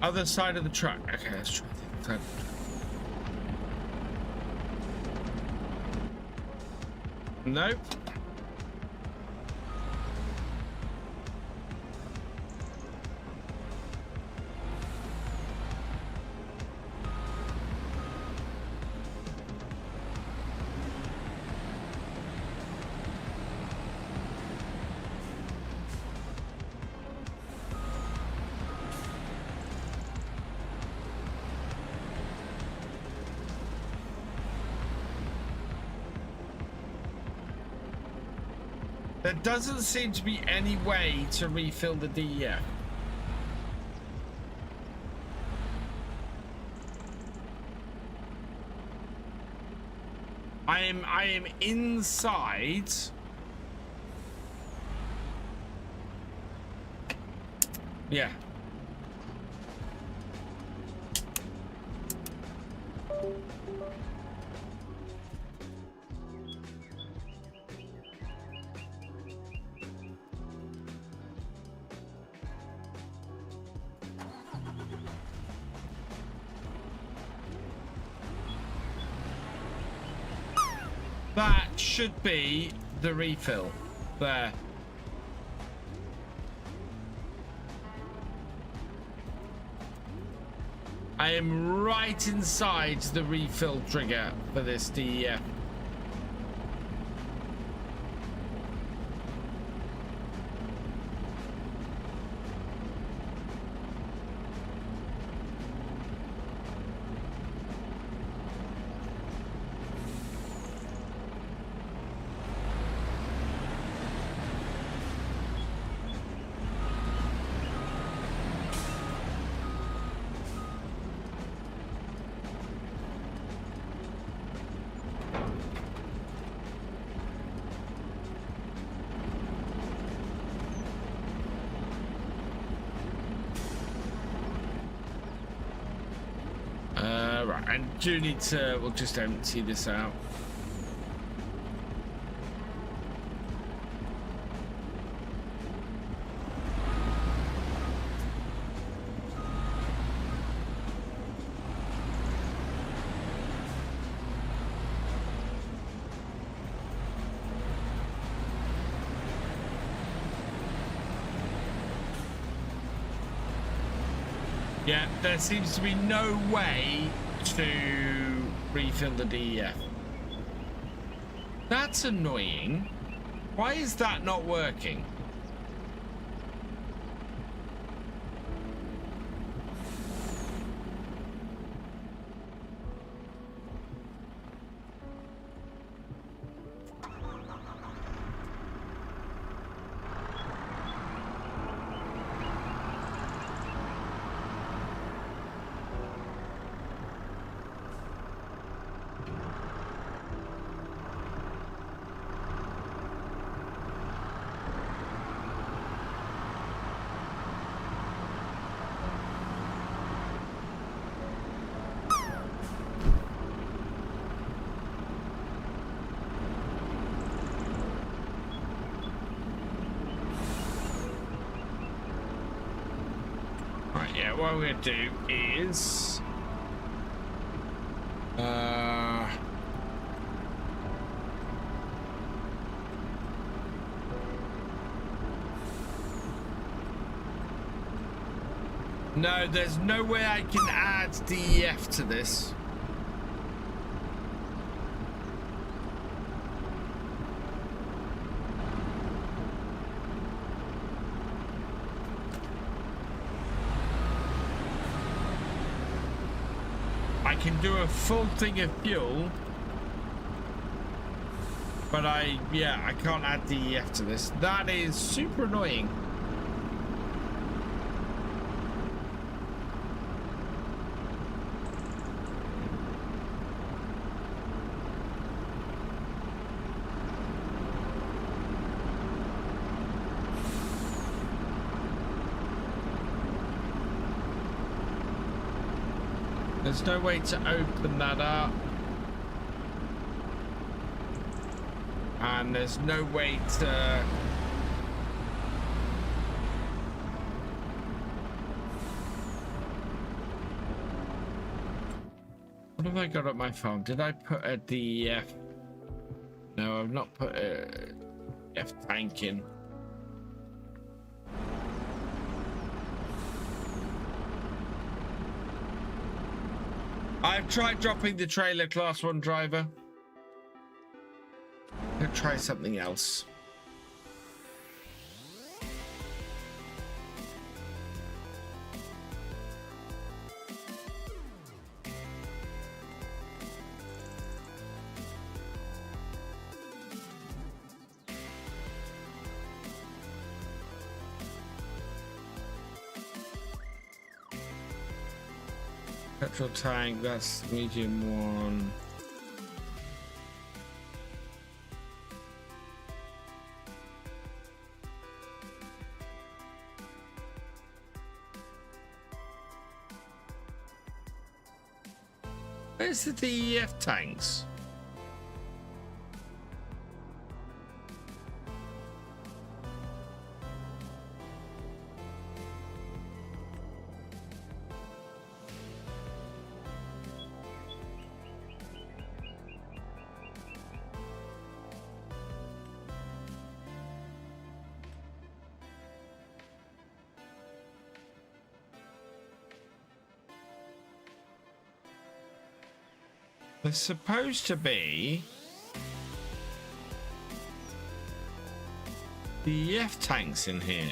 Other side of the truck. Okay, let's try the other side. Nope. There doesn't seem to be any way to refill the DEF. I am inside. Yeah. That should be the refill there. I am right inside the refill trigger for this DEF. Right, I do need to, we'll just empty this out. Yeah, there seems to be no way to refill the DEF. That's annoying. Why is that not working? Yeah, what we're gonna do is no, there's no way I can add DEF to this. I can do a full thing of fuel, but I can't add DEF to this. That is super annoying. There's no way to open that up. And there's no way to... What have I got at my farm? Did I put a DEF? No, I've not put a DEF tank in. I've tried dropping the trailer class 1 driver. Let's try something else. Petrol tank, that's medium 1. Where's the DEF tanks? There's supposed to be DEF tanks in here.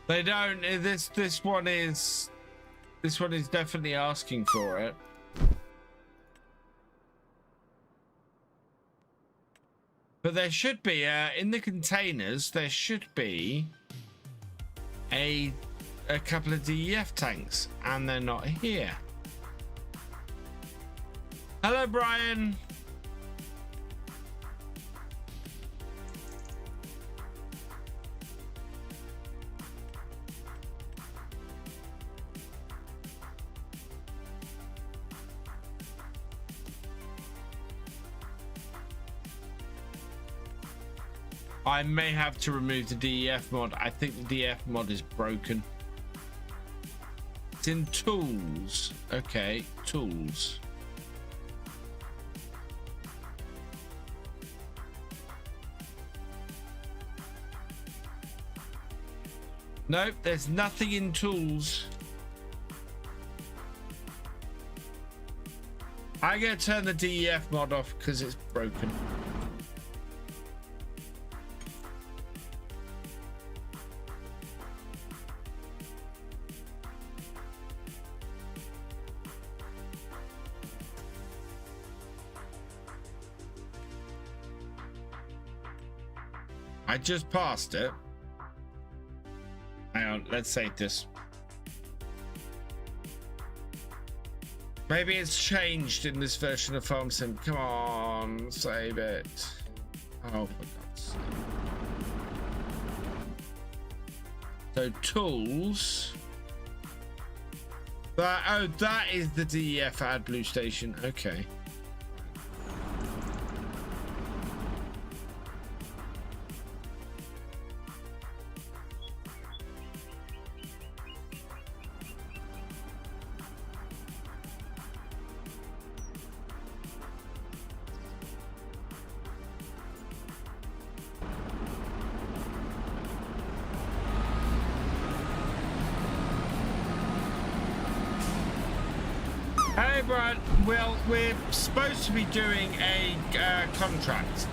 They don't. This one is definitely asking for it. But there should be in the containers. There should be a couple of DEF tanks, and they're not here. Hello, Brian. I may have to remove the DEF mod. I think the DEF mod is broken. It's in tools. Okay, tools. Nope, there's nothing in tools. I'm gonna turn the DEF mod off because it's broken. I just passed it. Hang on, let's save this. Maybe it's changed in this version of FarmSim. Come on, save it. Oh, for God's sake. So tools. That is the DEF AdBlue station. Okay. Hey, Brad. Well, we're supposed to be doing a contract.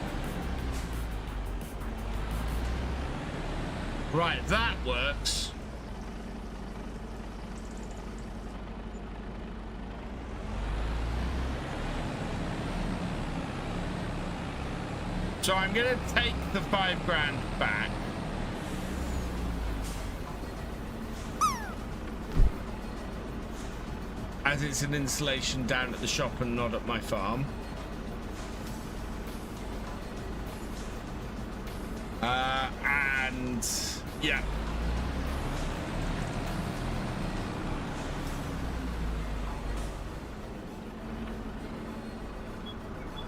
Right, that works. So I'm going to take the $5 grand back. As it's an installation down at the shop and not at my farm. Yeah.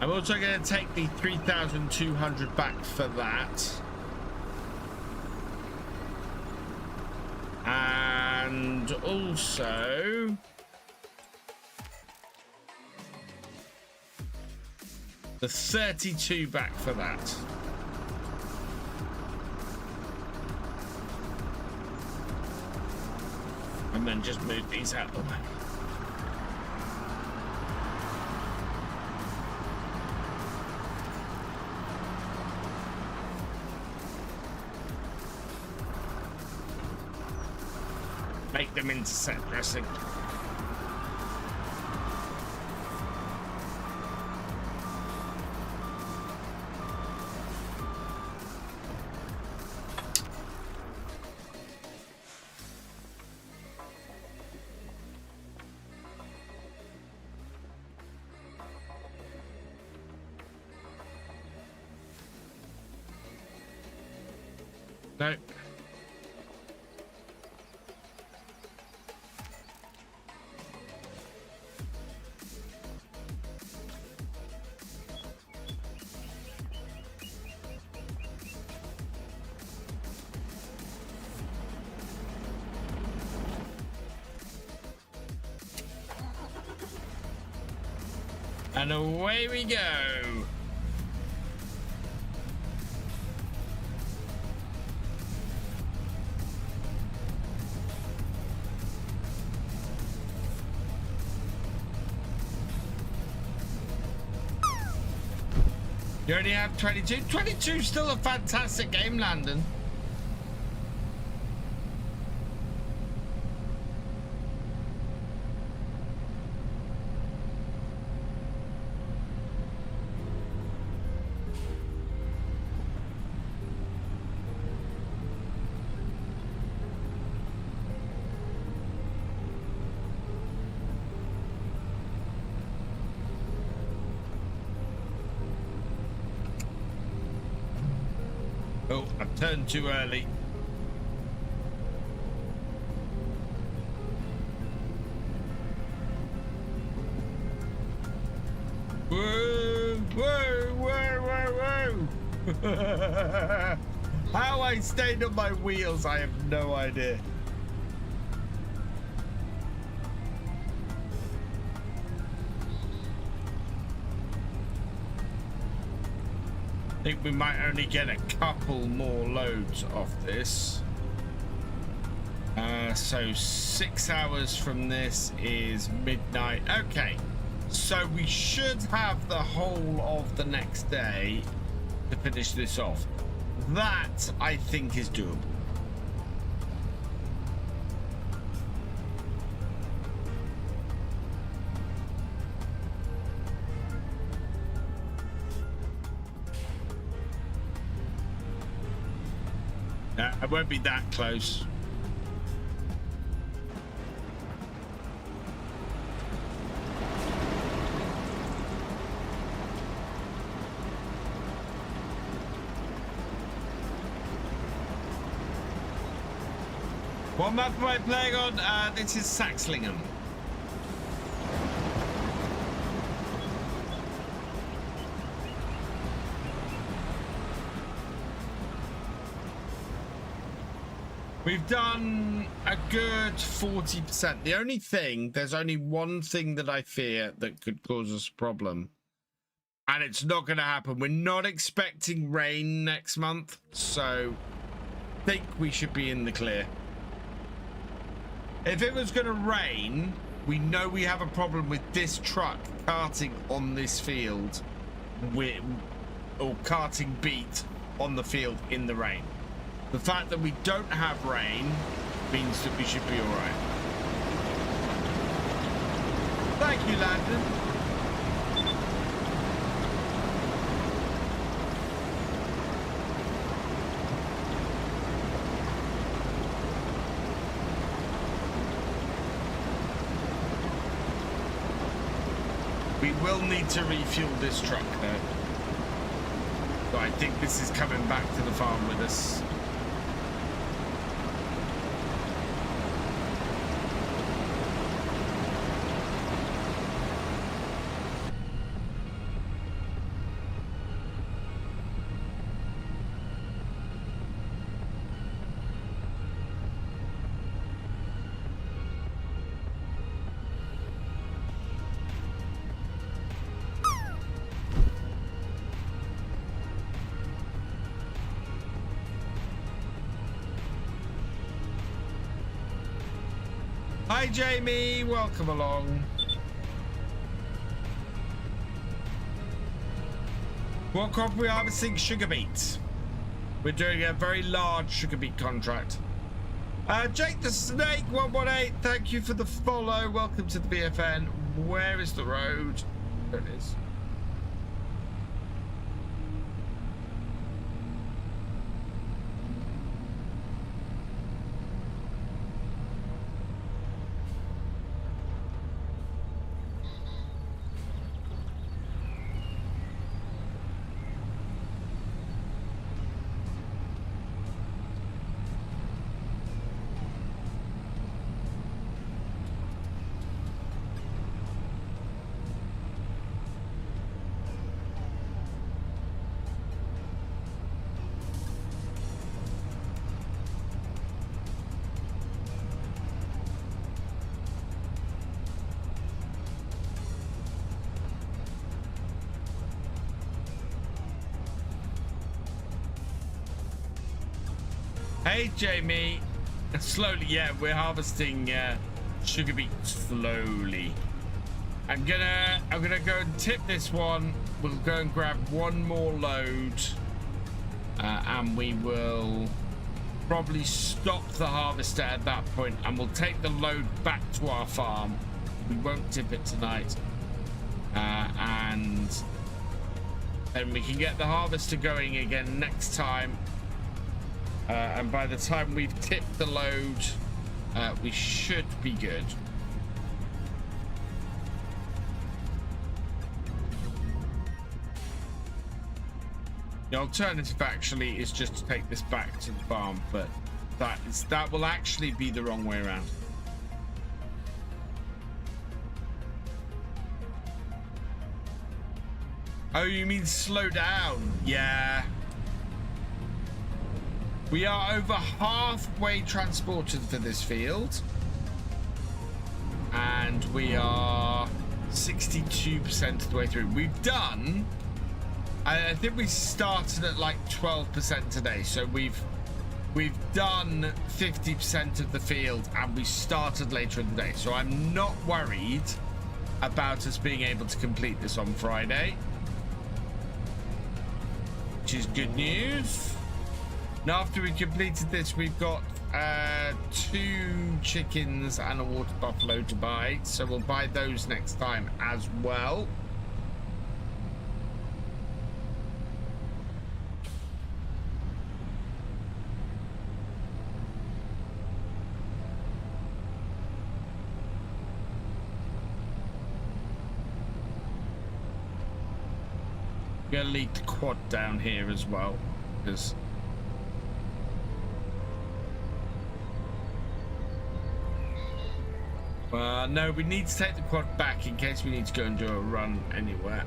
I'm also going to take the 3,200 back for that. And also... the 32 back for that. And then just move these out the way. Make them into set dressing. No. And away we go. You already have 22. 22 is still a fantastic game, Landon. Oh, I've turned too early. Whoa, whoa, whoa, whoa, whoa. How I stayed on my wheels, I have no idea. I think we might only get a couple more loads off this. So 6 hours from this is midnight. Okay, so we should have the whole of the next day to finish this off. That, I think, is doable. I won't be that close. What map am I playing on? This is Saxlingham. We've done a good 40%. The only thing, there's only one thing that I fear that could cause us a problem. And it's not going to happen. We're not expecting rain next month. So I think we should be in the clear. If it was going to rain, we know we have a problem with this truck karting on this field. Or karting beat on the field in the rain. The fact that we don't have rain means that we should be all right. Thank you, Landon. We will need to refuel this truck, though. So I think this is coming back to the farm with us. Hi, Jamie. Welcome along. What crop are we harvesting? Sugar beets. We're doing a very large sugar beet contract. Jake the Snake 118. Thank you for the follow. Welcome to the BFN. Where is the road? There it is. Hey Jamie, slowly, yeah, we're harvesting sugar beets slowly. I'm gonna go and tip this one. We'll go and grab one more load, and we will probably stop the harvester at that point, and we'll take the load back to our farm. We won't tip it tonight, and then we can get the harvester going again next time. And by the time we've tipped the load, we should be good. The alternative actually is just to take this back to the farm, but that will actually be the wrong way around. Oh, you mean slow down? Yeah. We are over halfway transported for this field, and we are 62% of the way through. We've done, I think we started at like 12% today, so we've done 50% of the field, and we started later in the day. So I'm not worried about us being able to complete this on Friday, which is good news. Now, after we completed this, we've got 2 chickens and a water buffalo to buy, so we'll buy those next time as well. I'm gonna leave the quad down here as well, because no, we need to take the quad back in case we need to go and do a run anywhere.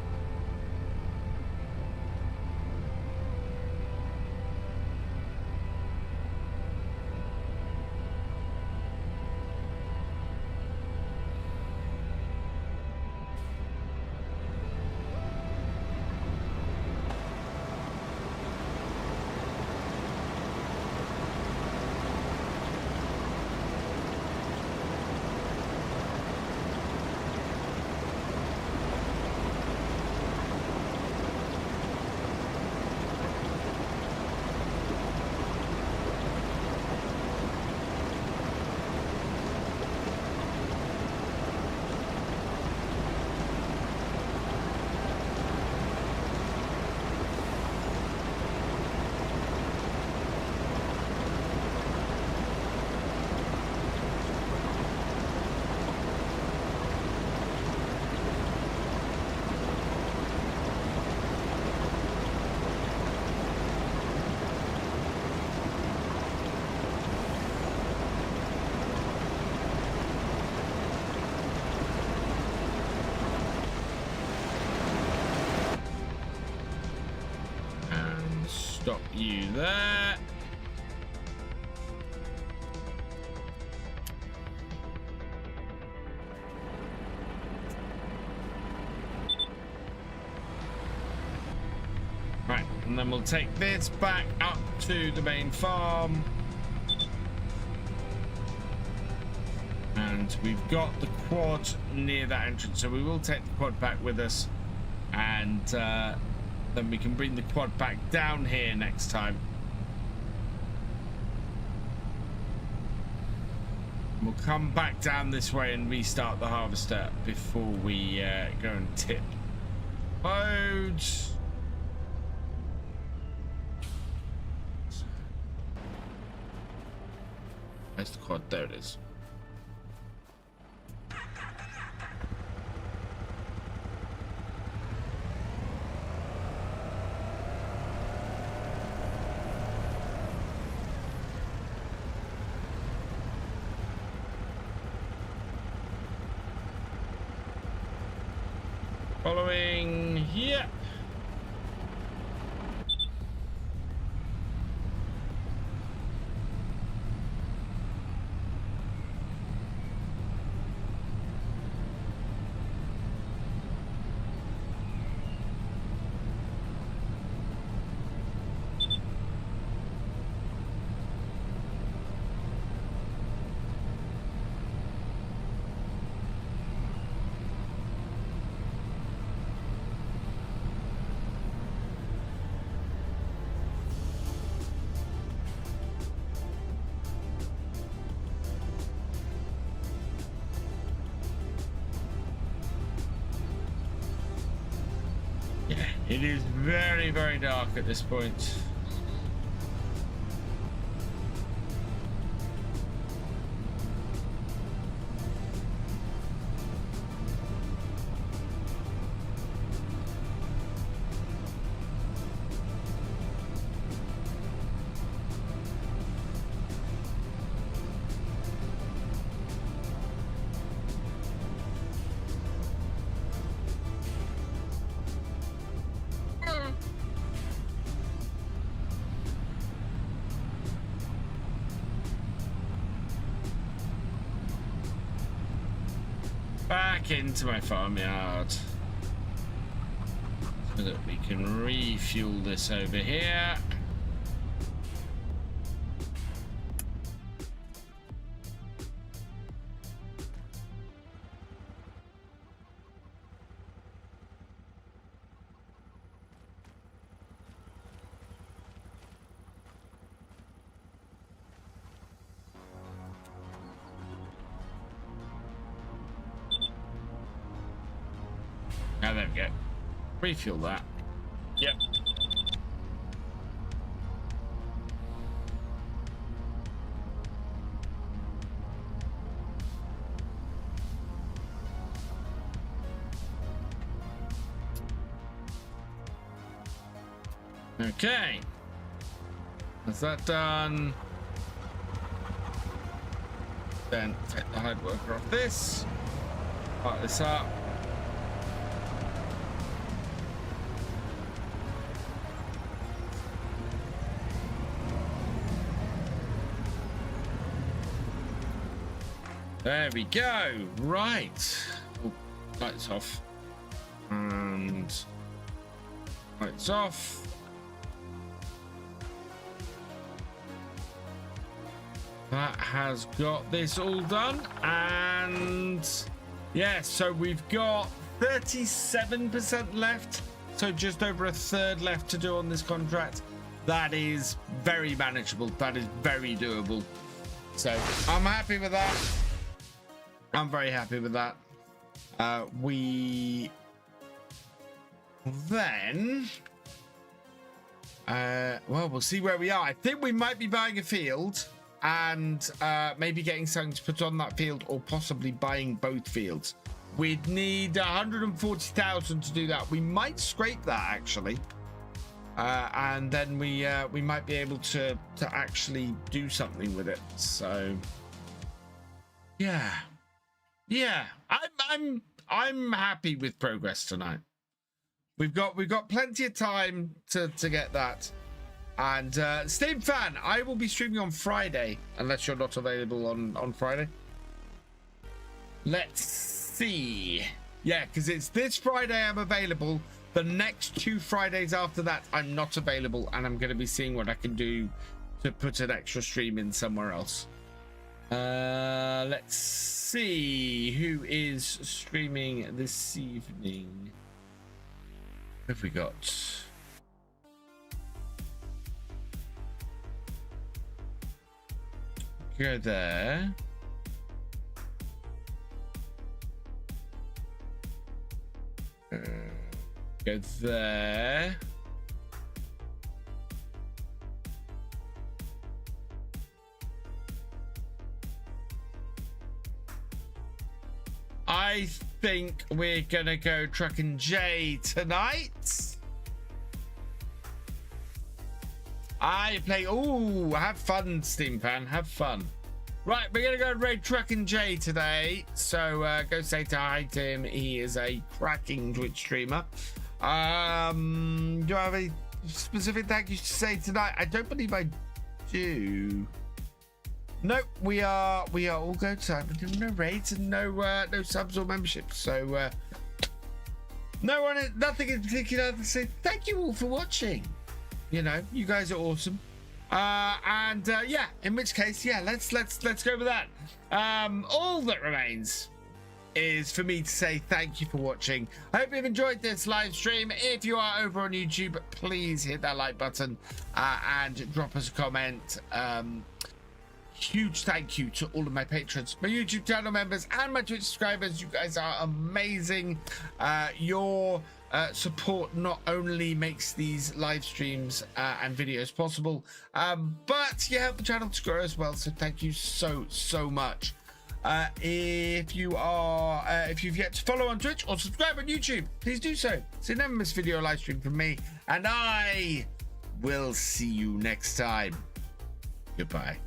Stop you there. Right, and then we'll take this back up to the main farm. And we've got the quad near that entrance, so we will take the quad back with us, and then we can bring the quad back down here next time. We'll come back down this way and restart the harvester before we go and tip load. Where's the quad? There it is. Following here. It is very, very dark at this point. Back into my farmyard so that we can refuel this over here. Now there we go. Refuel that. Yep. Okay. That's that done. Then take the hide worker off this. Part this up. There we go. Right. Oh, lights off. And lights off. That has got this all done. And yeah, so we've got 37% left. So just over a third left to do on this contract. That is very manageable. That is very doable. So I'm happy with that. I'm very happy with that. We then, well, we'll see where we are. I think we might be buying a field and maybe getting something to put on that field, or possibly buying both fields. We'd need 140,000 to do that. We might scrape that actually, and then we might be able to actually do something with it. So yeah. Yeah, I'm happy with progress tonight. We've got plenty of time to get that. And Steam Fan, I will be streaming on Friday, unless you're not available on Friday. Let's see. Yeah, because it's this Friday I'm available. The next 2 Fridays after that I'm not available, and I'm going to be seeing what I can do to put an extra stream in somewhere else. Let's see who is streaming this evening. Who have we got? Go there. Go there. I think we're gonna go Truck and J tonight. I play. Ooh, have fun, Steam fan. Have fun. Right, we're gonna go raid Truck and J today. So go say hi to him. He is a cracking Twitch streamer. Do I have a specific thank you to say tonight? I don't believe I do. Nope, we are all go time. We're doing no raids and no subs or memberships. So nothing in particular to say. Thank you all for watching. You know, you guys are awesome. Yeah, in which case, yeah, let's go with that. All that remains is for me to say thank you for watching. I hope you've enjoyed this live stream. If you are over on YouTube, please hit that like button and drop us a comment. Huge thank you to all of my patrons, my YouTube channel members, and my Twitch subscribers. You guys are amazing. Your support not only makes these live streams and videos possible, but you help the channel to grow as well. So thank you so much. If you've yet to follow on Twitch or subscribe on YouTube, please do so. So you never miss video or live stream from me, and I will see you next time. Goodbye.